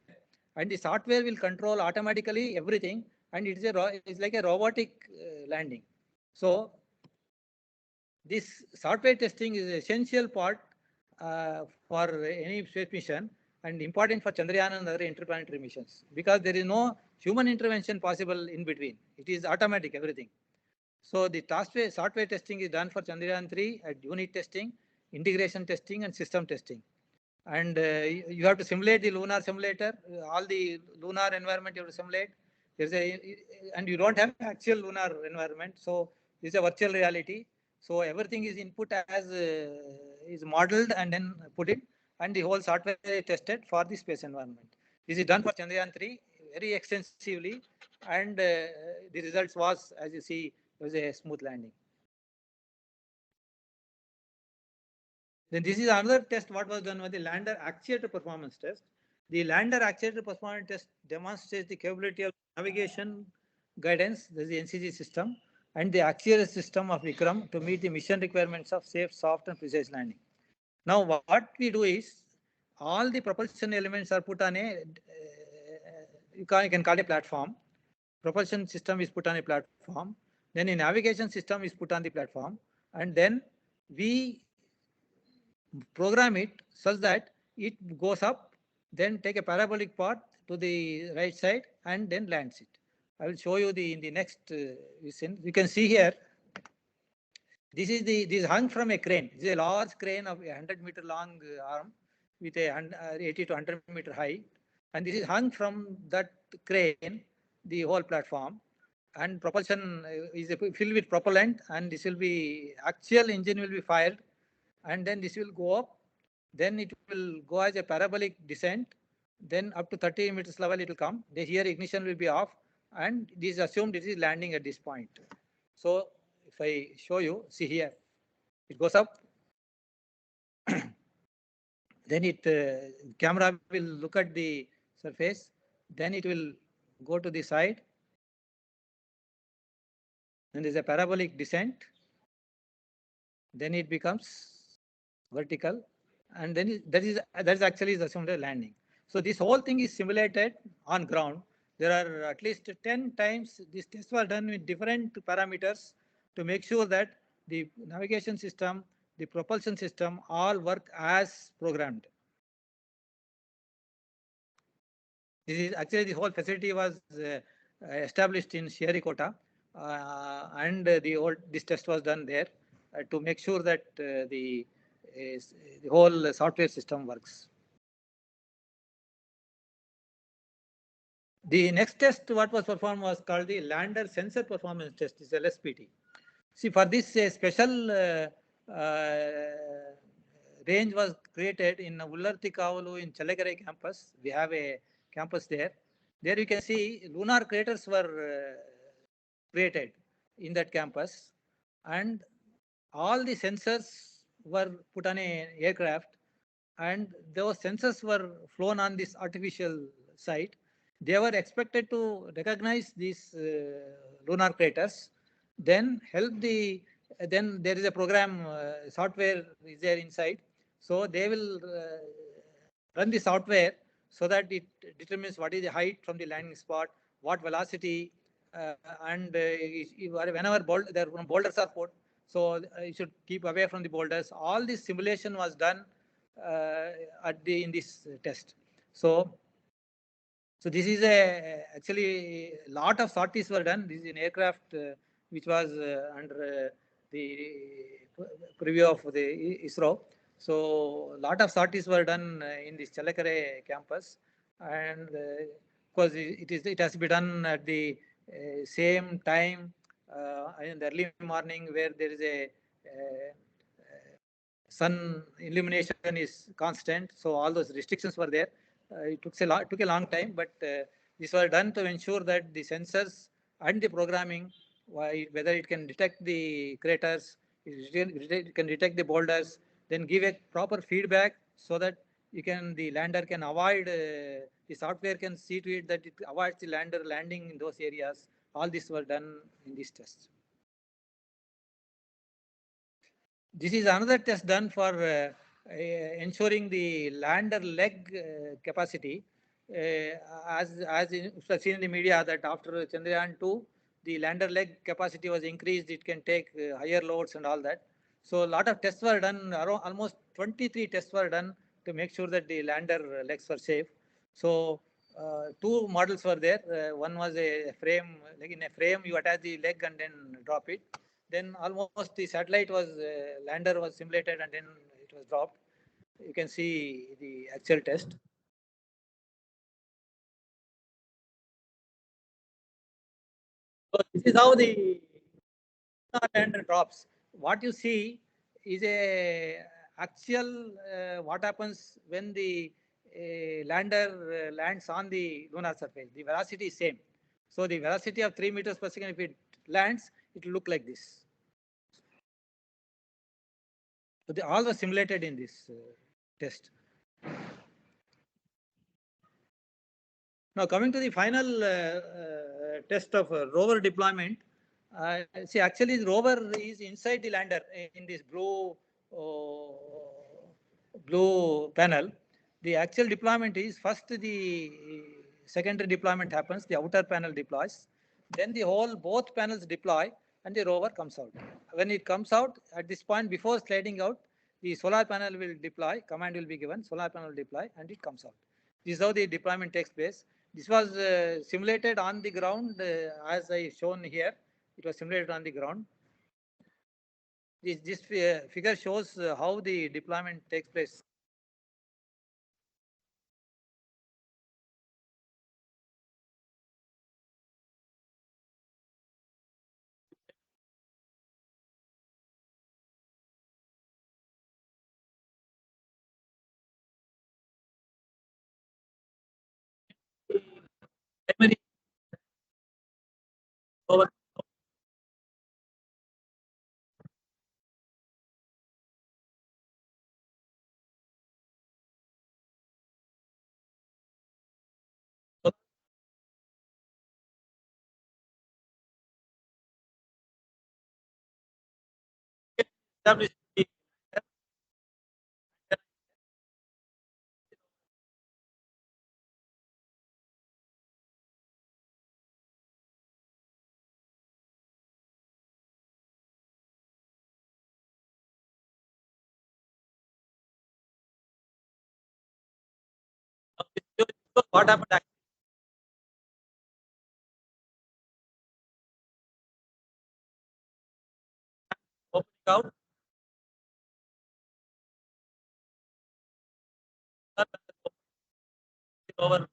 and the software will control automatically everything, and it's like a robotic landing. So this software testing is an essential part for any space mission and important for Chandrayaan and other interplanetary missions, because there is no human intervention possible in between. It is automatic, everything. So the software testing is done for Chandrayaan 3 at unit testing, integration testing, and system testing. And you have to simulate the lunar simulator, all the lunar environment you have to simulate. And you don't have actual lunar environment, so it's a virtual reality. So everything is input as is modeled and then put in, and the whole software is tested for the space environment. This is done for Chandrayaan 3 very extensively, and the results was, as you see, it was a smooth landing. Then this is another test what was done with the lander actuator performance test. The lander actuator performance test demonstrates the capability of navigation guidance, that is the NCG system, and the actuator system of Vikram to meet the mission requirements of safe, soft, and precise landing. Now, what we do is, all the propulsion elements are put on a, you can call it a platform. Propulsion system is put on a platform. Then a navigation system is put on the platform, and then we program it such that it goes up, then take a parabolic path to the right side, and then lands it. I will show you in the next vision. You can see here, this is hung from a crane. This is a large crane of a 100-meter long arm with a 80 to 100-meter height, and this is hung from that crane, the whole platform. And propulsion is filled with propellant, and this will be, actual engine will be fired, and then this will go up, then it will go as a parabolic descent, then up to 30 meters level it will come. Here ignition will be off, and this is assumed it is landing at this point. So if I show you, see here, it goes up, then it camera will look at the surface, then it will go to the side, then there is a parabolic descent, then it becomes vertical, and then that is actually assumed a landing. So this whole thing is simulated on ground. There are at least 10 times these tests were done with different parameters to make sure that the navigation system, the propulsion system, all work as programmed. This is actually, the whole facility was established in Sriharikota, and this test was done there to make sure that the whole software system works. The next test what was performed was called the lander sensor performance test, is LSPT. See, for this a special range was created in Ullarthi Kavalu in Challakere campus. We have a campus there. There you can see lunar craters were created in that campus, and all the sensors were put on an aircraft, and those sensors were flown on this artificial site. They were expected to recognize these lunar craters, then help then there is a program, software is there inside. So they will run the software so that it determines what is the height from the landing spot, what velocity, and whenever boulders are put, so you should keep away from the boulders. All this simulation was done in this test. So this is actually a lot of sorties were done. This is an aircraft which was under the preview of the ISRO. So a lot of sorties were done in this Challakere campus, and because it has to be done at the same time in the early morning, where there is a sun illumination is constant. So all those restrictions were there. It took a long time, but these were done to ensure that the sensors and the programming, whether it can detect the craters, It can detect the boulders, then give a proper feedback so that the lander can avoid, the software can see to it that it avoids the lander landing in those areas. All this were done in this test. This is another test done for ensuring the lander leg capacity. As seen in the media, that after Chandrayaan 2, the lander leg capacity was increased. It can take higher loads and all that. So a lot of tests were done. Almost 23 tests were done to make sure that the lander legs were safe. So two models were there. One was a frame, like in a frame you attach the leg and then drop it. Then almost the satellite was, lander was simulated and then it was dropped. You can see the actual test. So this is how the lander drops. What you see is a actual what happens when the lander lands on the lunar surface. The velocity is same. So the velocity of 3 meters per second, if it lands, it will look like this. So they all were simulated in this test. Now coming to the final test of rover deployment, see actually the rover is inside the lander in this blue panel. The actual deployment is first the secondary deployment happens, the outer panel deploys, then both panels deploy and the rover comes out. When it comes out, at this point before sliding out, the solar panel will deploy, command will be given, solar panel will deploy and it comes out. This is how the deployment takes place. This was simulated on the ground as I shown here. It was simulated on the ground. This figure shows how the deployment takes place. Primary over established. What happened? Opening out. Over.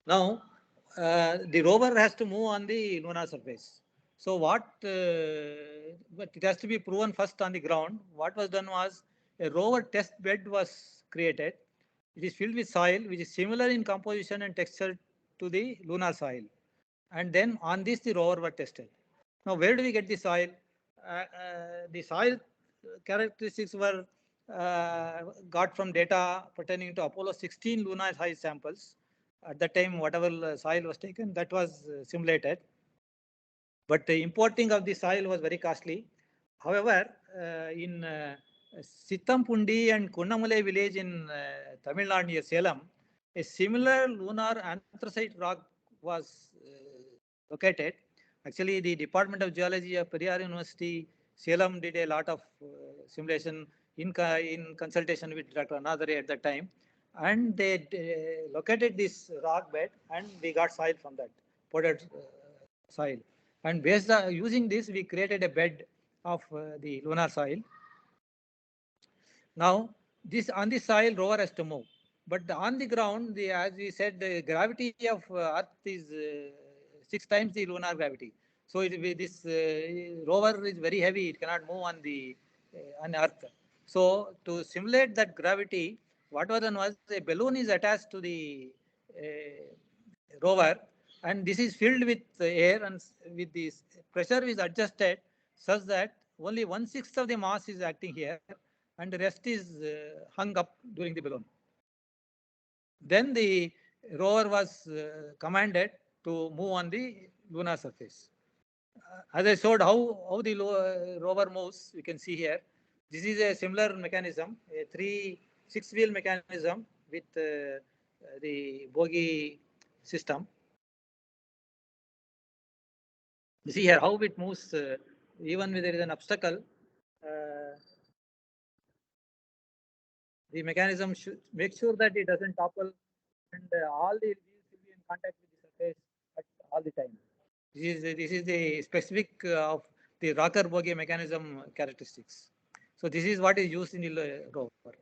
Now, the rover has to move on the lunar surface. So but it has to be proven first on the ground. What was done was a rover test bed was created. It is filled with soil, which is similar in composition and texture to the lunar soil. And then on this, the rover was tested. Now, where do we get the soil? The soil characteristics were got from data pertaining to Apollo 16 lunar soil samples. At that time, whatever soil was taken, that was simulated. But the importing of the soil was very costly. However, in Sittampundi and Kunnamulai village in Tamil Nadu near Salem, a similar lunar anthracite rock was located. Actually, the Department of Geology of Periyar University, Salem, did a lot of simulation in consultation with Dr. Anadare at that time. And they located this rock bed and we got soil from that, potted soil. And based on using this, we created a bed of the lunar soil. Now, on this soil, rover has to move. But on the ground, as we said, the gravity of Earth is 6 times the lunar gravity. So this rover is very heavy; it cannot move on Earth. So to simulate that gravity, what was done was a balloon is attached to the rover, and this is filled with air, and with this pressure is adjusted such that only 1/6 of the mass is acting here, and the rest is hung up during the balloon. Then the rover was commanded to move on the lunar surface. As I showed how the rover moves, you can see here. This is a similar mechanism, a 6-wheel mechanism with the bogie system. You see here how it moves, even when there is an obstacle. The mechanism should make sure that it doesn't topple, and all the wheels will be in contact with the surface at all the time. This is the specific of the rocker bogie mechanism characteristics. So this is what is used in the rover.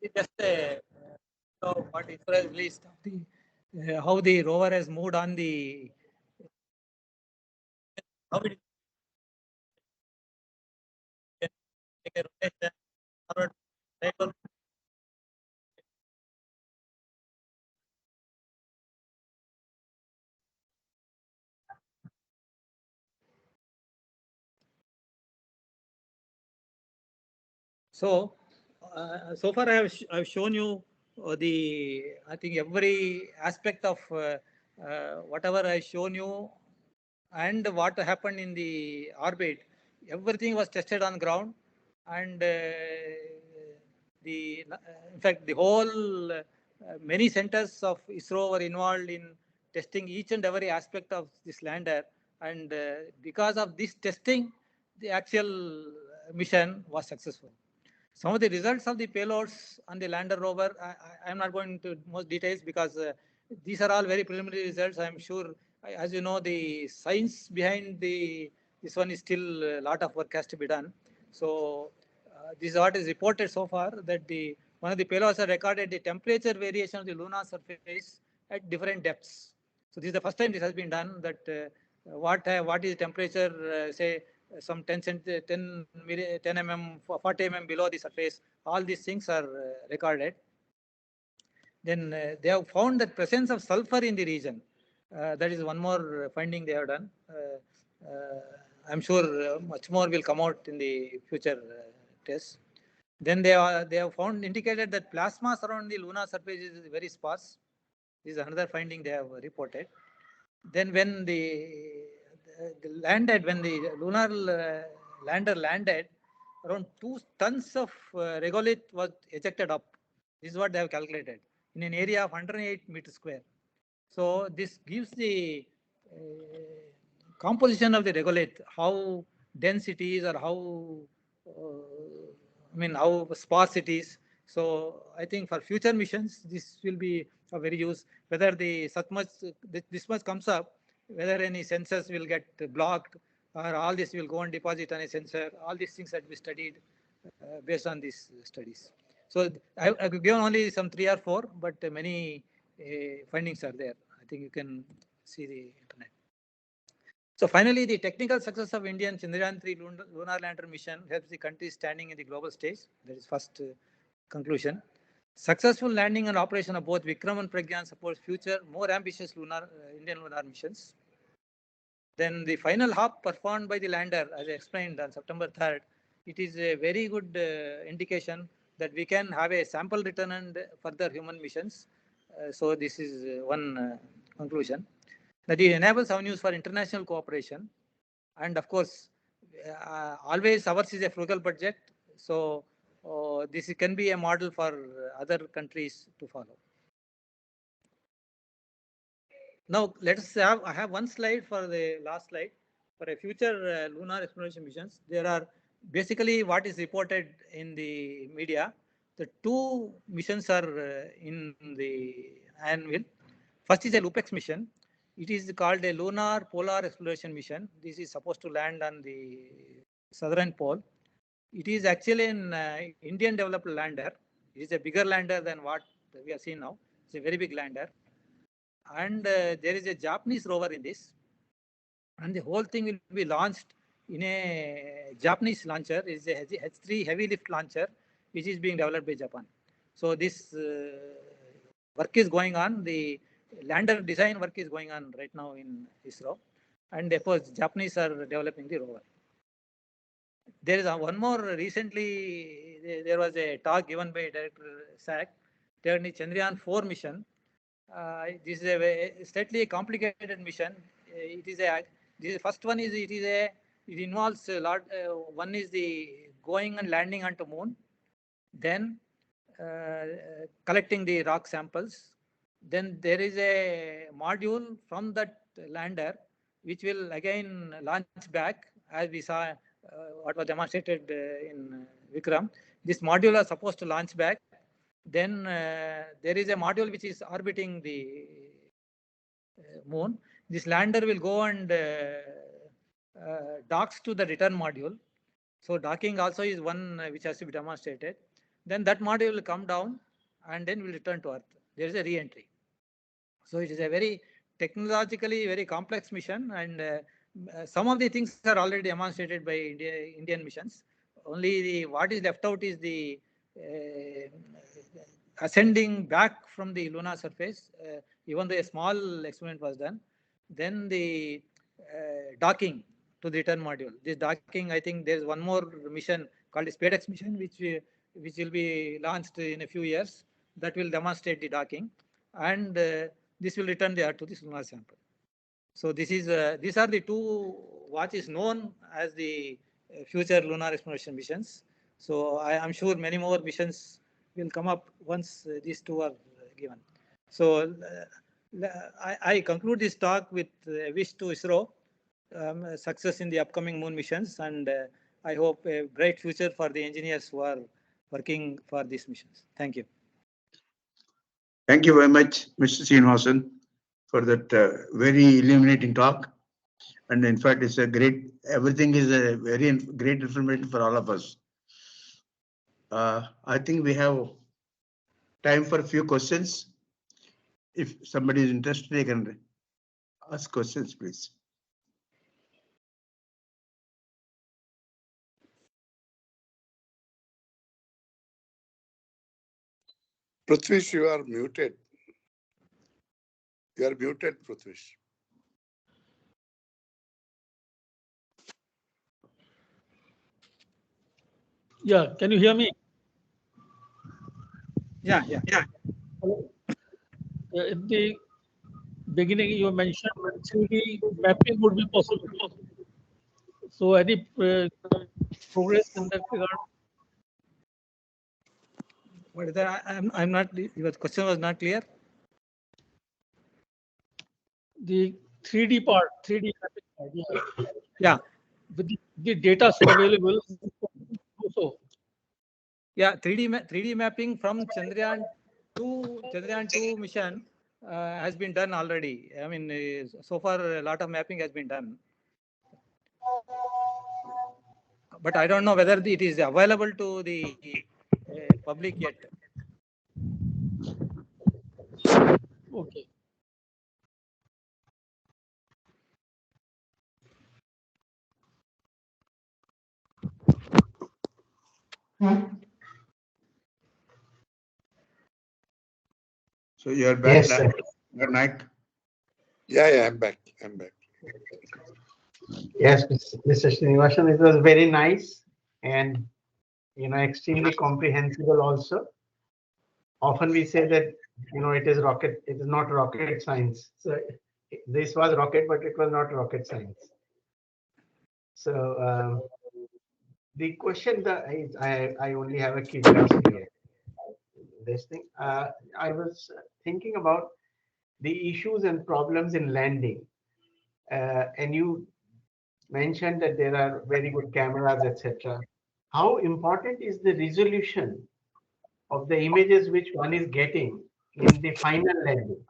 It is just what ISRO has released of the how the rover has moved on the how it can take a rotation forward, backward. So, so far I've shown you I think every aspect of whatever I've shown you, and what happened in the orbit. Everything was tested on ground, and in fact the whole many centers of ISRO were involved in testing each and every aspect of this lander, and because of this testing, the actual mission was successful. Some of the results of the payloads on the lander rover, I am not going into most details because these are all very preliminary results. I am sure, as you know, the science behind this one is still a lot of work has to be done. So this is what is reported so far, that one of the payloads have recorded the temperature variation of the lunar surface at different depths. So this is the first time this has been done, that what is the temperature, say, some 10 mm, 40 mm below the surface. All these things are recorded. Then they have found that presence of sulfur in the region. That is one more finding they have done. I'm sure much more will come out in the future tests. Then they have found indicated that plasma around the lunar surface is very sparse. This is another finding they have reported. Then when the lunar lander landed, around 2 tons of regolith was ejected up. This is what they have calculated in an area of 108 meters square. So this gives the composition of the regolith, how dense it is, or how sparse it is. So I think for future missions, this will be of very use. Whether this much comes up, whether any sensors will get blocked, or all this will go and deposit on a sensor. All these things that we studied based on these studies. So I've given only some 3 or 4, but many findings are there. I think you can see the internet. So finally, the technical success of Indian Chandrayaan-3 lunar lander mission helps the country standing in the global stage. That is first conclusion. Successful landing and operation of both Vikram and Pragyan supports future more ambitious Indian lunar missions. Then the final hop performed by the lander, as I explained on September 3rd, it is a very good indication that we can have a sample return and further human missions. So this is one conclusion. That it enables avenues for international cooperation. And of course, always ours is a frugal budget. So this can be a model for other countries to follow. Now I have one slide for the last slide. For a future lunar exploration missions, there are basically what is reported in the media. The 2 missions are in the anvil. First is a LUPEX mission. It is called a Lunar Polar Exploration Mission. This is supposed to land on the southern pole. It is actually an Indian developed lander. It is a bigger lander than what we are seeing now. It's a very big lander. And there is a Japanese rover in this. And the whole thing will be launched in a Japanese launcher. It is a H3 heavy lift launcher, which is being developed by Japan. So this work is going on. The lander design work is going on right now in ISRO. And of course, Japanese are developing the rover. There is one more recently, there was a talk given by Director SAC, the Chandrayaan-4 mission. This is a slightly complicated mission. It is a, the first one is, it involves a lot, one is the going and landing onto moon, then collecting the rock samples. Then there is a module from that lander, which will again launch back, as we saw what was demonstrated in Vikram. This module is supposed to launch back. Then there is a module which is orbiting the moon. This lander will go and docks to the return module. So docking also is one which has to be demonstrated. Then that module will come down and then will return to Earth. There is a re-entry. So it is a very technologically very complex mission, and some of the things are already demonstrated by Indian missions. Only what is left out is the ascending back from the lunar surface, even though a small experiment was done. Then the docking to the return module. This docking, I think there is one more mission called the SpaceX mission, which will be launched in a few years. That will demonstrate the docking, and this will return the Earth to the lunar sample. So this is these are the two what is known as the future lunar exploration missions. So I am sure many more missions will come up once these two are given. So I conclude this talk with a wish to ISRO success in the upcoming moon missions, and I hope a bright future for the engineers who are working for these missions. Thank you. Thank you very much, Mr. Srinivasan, for that very illuminating talk. And in fact, it's a great, everything is a very great information for all of us. I think we have time for a few questions. If somebody is interested, they can ask questions, please. Prithvish, you are muted. You are muted, Prithvish. Yeah, can you hear me? Yeah. In the beginning, you mentioned 3D mapping would be possible. So, any progress in that regard? What is that? I'm not. Your question was not clear. The 3D part, 3D mapping part. Yeah. With the data so available. Also. Yeah, 3D mapping from Chandrayaan 2 mission has been done already. I mean, so far a lot of mapping has been done, but I don't know whether it is available to the public yet. Okay. So you are back, yes, Naik? Yeah, I'm back. Yes, Mr. Srinivasan, it was very nice and extremely comprehensible also. Often we say that it is not rocket science. So this was rocket, but it was not rocket science. So the question that I only have a curiosity here. This thing I was thinking about the issues and problems in landing, and you mentioned that there are very good cameras, etc. How important is the resolution of the images which one is getting in the final landing?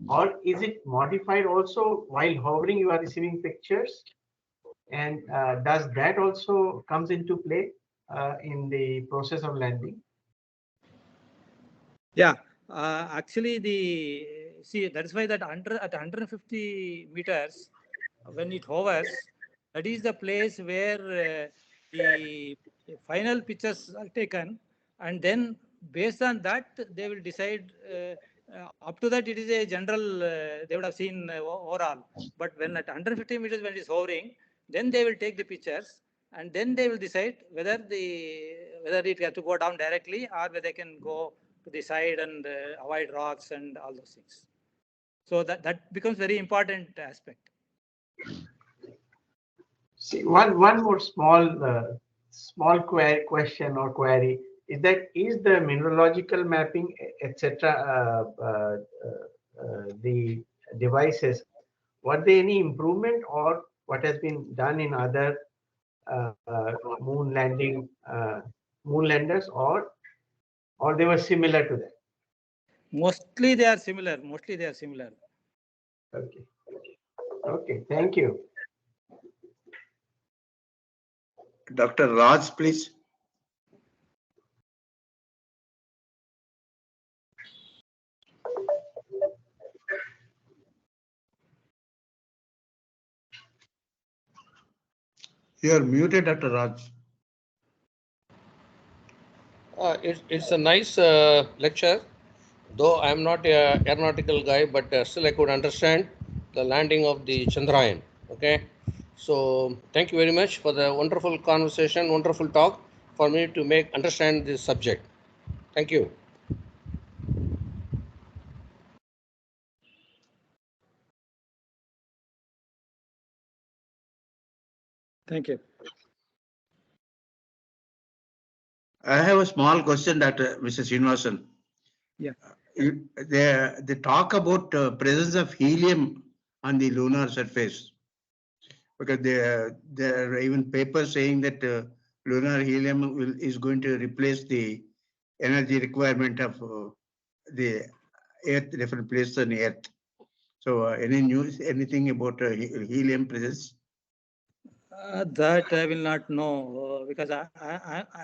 or is it modified also while hovering? You are receiving pictures, and does that also comes into play in the process of landing? Yeah, actually, that is why that at 150 meters, when it hovers, that is the place where the final pictures are taken, and then based on that they will decide. Up to that, it is a general. They would have seen overall, but when at 150 meters when it is hovering, then they will take the pictures, and then they will decide whether it has to go down directly or whether they can go to the side and avoid rocks and all those things. So that becomes very important aspect. See, one more small question or query is that is the mineralogical mapping, etc. The devices, were there any improvement or what has been done in other moon landers, or they were similar to that? Mostly they are similar. Okay. Okay. Thank you. Dr. Raj, please. You are muted, Dr. Raj. It's a nice lecture, though I am not an aeronautical guy, but still I could understand the landing of the Chandrayaan. Okay, so thank you very much for the wonderful conversation, wonderful talk for me to make understand this subject. Thank you. Thank you. I have a small question, Dr. Mr. Srinivasan. Yeah. They talk about presence of helium on the lunar surface, because there are even papers saying that lunar helium is going to replace the energy requirement of the Earth, different places on the Earth. So, any news, anything about helium presence? That I will not know because I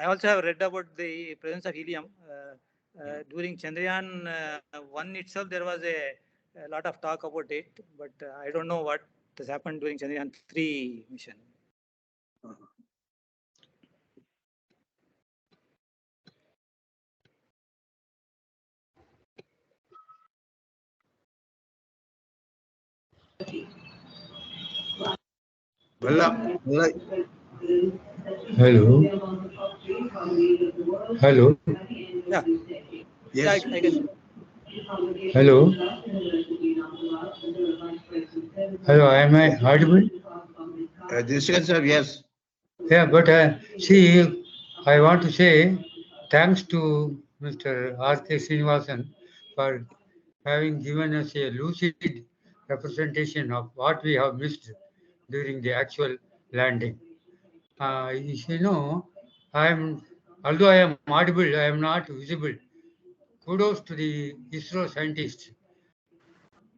also have read about the presence of helium during Chandrayaan 1 itself. There was a lot of talk about it, but I don't know what has happened during Chandrayaan 3 mission. Hello. Hello. Yeah. Yes. Yeah, I can. Hello. Hello. Am I audible? This is yes. Yeah, but see, I want to say thanks to Mr. R K Srinivasan for having given us a lucid representation of what we have missed during the actual landing. You know, although I am audible, I am not visible. Kudos to the ISRO scientists.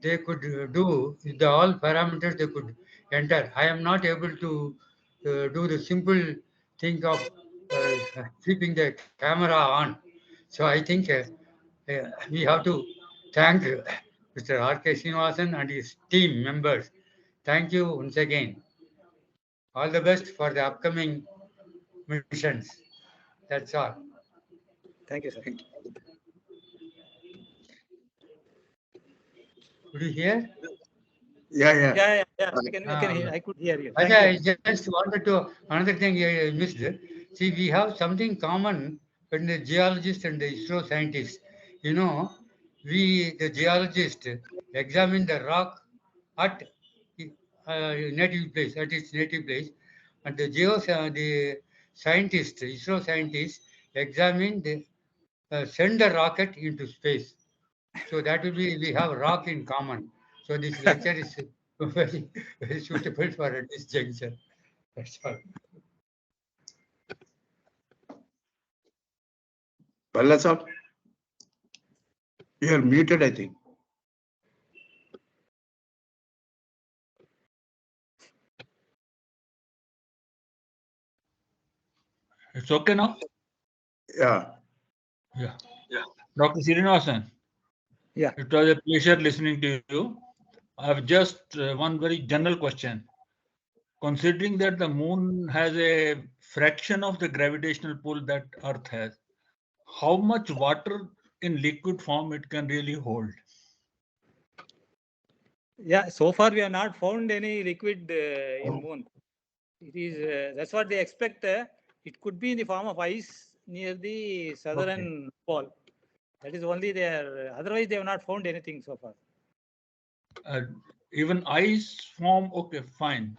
They could do the all parameters they could enter. I am not able to do the simple thing of keeping the camera on. So I think we have to thank Mr. R K Srinivasan and his team members. Thank you once again. All the best for the upcoming missions. That's all. Thank you, sir. Could you hear? Yeah. I could hear you. I just wanted to, another thing I missed. See, we have something common when the geologist and the ISRO scientists. You know, the geologist, examine the rock at its native place, and the scientist, ISRO scientists, send the rocket into space. So that will be, we have rock in common. So this lecture is very, very suitable for this juncture. That's all. Balla sir, you are muted, I think. It's okay now? Yeah. Yeah. Dr. Srinivasan. Yeah. It was a pleasure listening to you. I have just one very general question. Considering that the moon has a fraction of the gravitational pull that Earth has, how much water in liquid form it can really hold? Yeah, so far we have not found any liquid in moon. It is that's what they expect. It could be in the form of ice near the southern pole. That is only there. Otherwise, they have not found anything so far. Even ice form, okay, fine.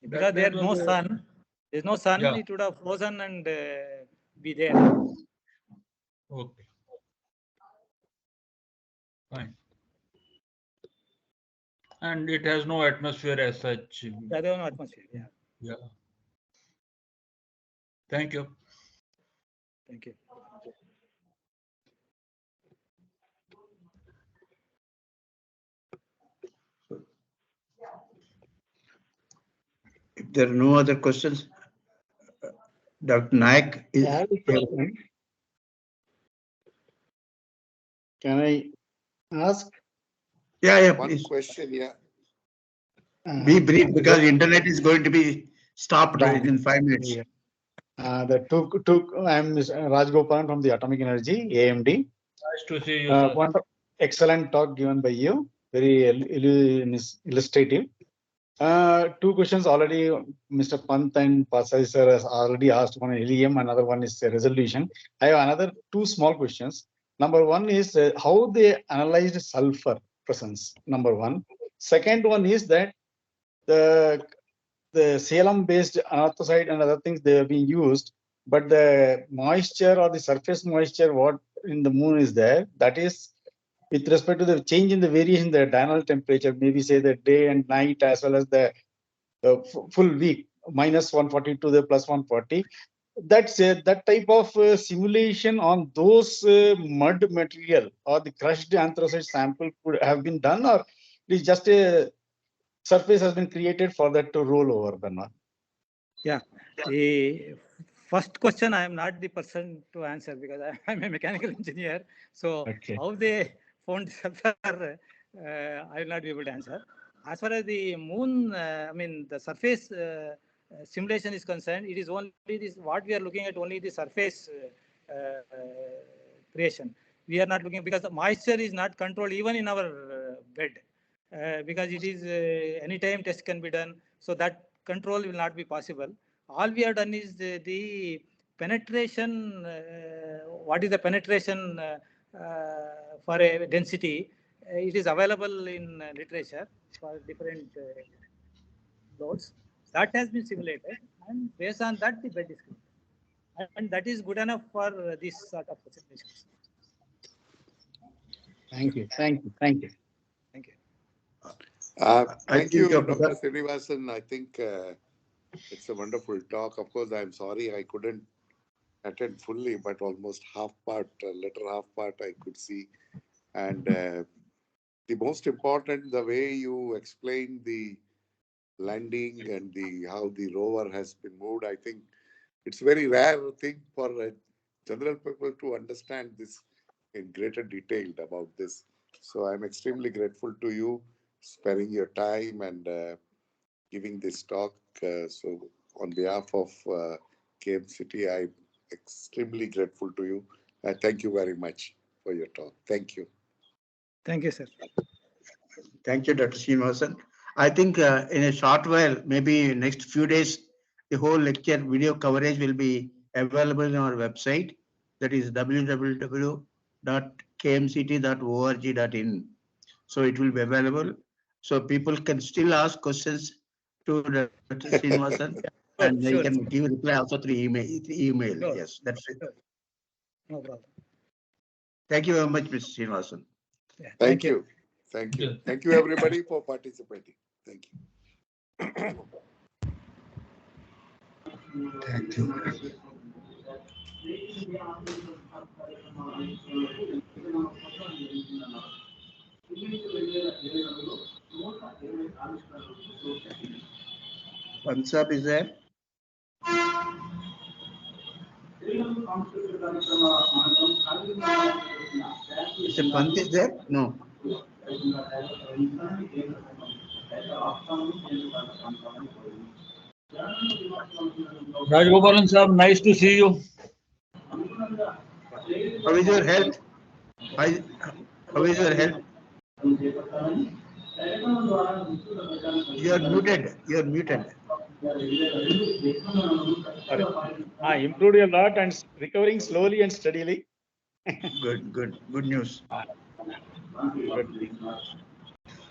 Because there's no sun. There's no sun. Yeah. It would have frozen and be there. Okay. Fine. And it has no atmosphere as such. There is no atmosphere. Yeah. Yeah. Thank you. Thank you. If there are no other questions, Dr. Naik is. Can I ask? Yeah, One please. question, yeah. Be brief because internet is going to be stopped in 5 minutes. Yeah. I'm Raj Gopalan from the Atomic Energy, AMD. Nice to see you, sir. Excellent talk given by you. Very illustrative. Two questions already Mr. Pant and Pasai sir has already asked. One helium, another one is resolution. I have another two small questions. Number one is how they analyzed sulfur presence. Number one. Second one is that the Salem-based anorthosite and other things they have been used, but the moisture or the surface moisture what in the moon is there, that is with respect to the change in the variation, the diurnal temperature, maybe say the day and night as well as the full week, minus 140 to the plus 140. That's that type of simulation on those mud material or the crushed anthracite sample could have been done, or it is just a surface has been created for that to roll over, Bernard? Yeah. The first question, I am not the person to answer because I'm a mechanical engineer. So how they found sulfur, I will not be able to answer. As far as the moon, I mean the surface simulation is concerned, it is only this what we are looking at, only the surface creation. We are not looking because the moisture is not controlled even in our bed. Because it is anytime test can be done, so that control will not be possible. All we have done is the penetration. What is the penetration for a density? It is available in literature for different loads. That has been simulated, and based on that, the bed is created, and that is good enough for this sort of simulations. Thank you. Thank you. Thank you. Thank you. Thank you, Dr. Srinivasan. I think it's a wonderful talk. Of course, I'm sorry I couldn't attend fully, but almost latter half part I could see. And the most important, the way you explained the landing and how the rover has been moved, I think it's a very rare thing for general people to understand this in greater detail about this. So I'm extremely grateful to you sparing your time and giving this talk. So on behalf of KMCT, I'm extremely grateful to you. Thank you very much for your talk. Thank you. Thank you, sir. Thank you, Dr. Srinivasan. I think in a short while, maybe next few days, the whole lecture video coverage will be available on our website. That is www.kmct.org.in. So it will be available. So people can still ask questions to Dr. Srinivasan, and they can give reply also through email. Sure. Yes, that's it. Sure. No problem. Thank you very much, Mr. Srinivasan. Yeah, thank you. Thank you. Thank you, everybody, for participating. Thank you. Thank you. Pansab is there? Mr. Pant is there? No. Rajgopalan sir, nice to see you. How is your health? How is your health? You are muted. You are muted. Improved a lot and recovering slowly and steadily. Good news. Good.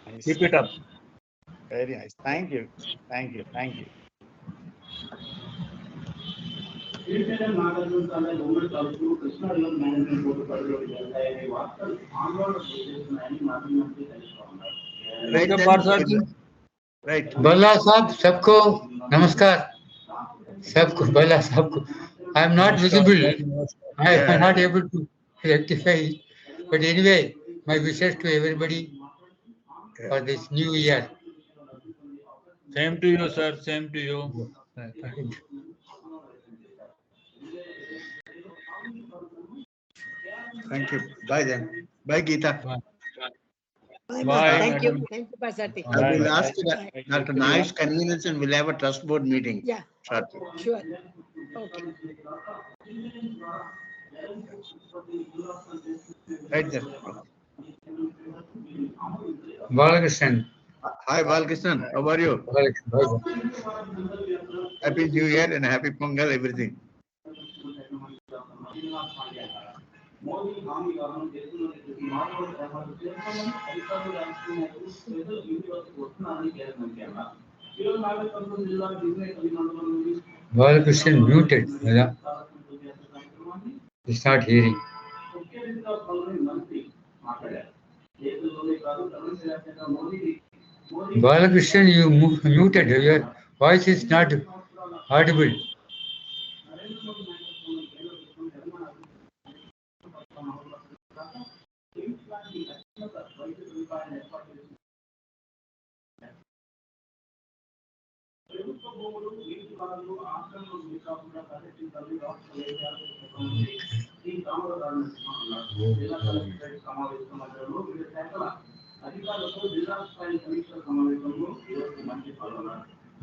Nice. Keep it up. Very nice. Thank you. Right. Right. Bala Sahab, सबको नमस्कार. सबको Bala Sahab को. I am not visible. I am not able to rectify. But anyway, my wishes to everybody for this new year. Same to you, sir. Same to you. Thank you. Bye then. Bye, Geeta. Bye. Thank you, Pasati. I will ask Dr. Naik's convenience and we'll have a trust board meeting. Yeah, shortly. sure. Okay. Right then. Balakrishnan. Hi, Balakrishnan. How are you? Happy New Year and happy Pongal, everything. Balakrishnan muted. He's not hearing. Balakrishnan, you muted. Your voice is not audible.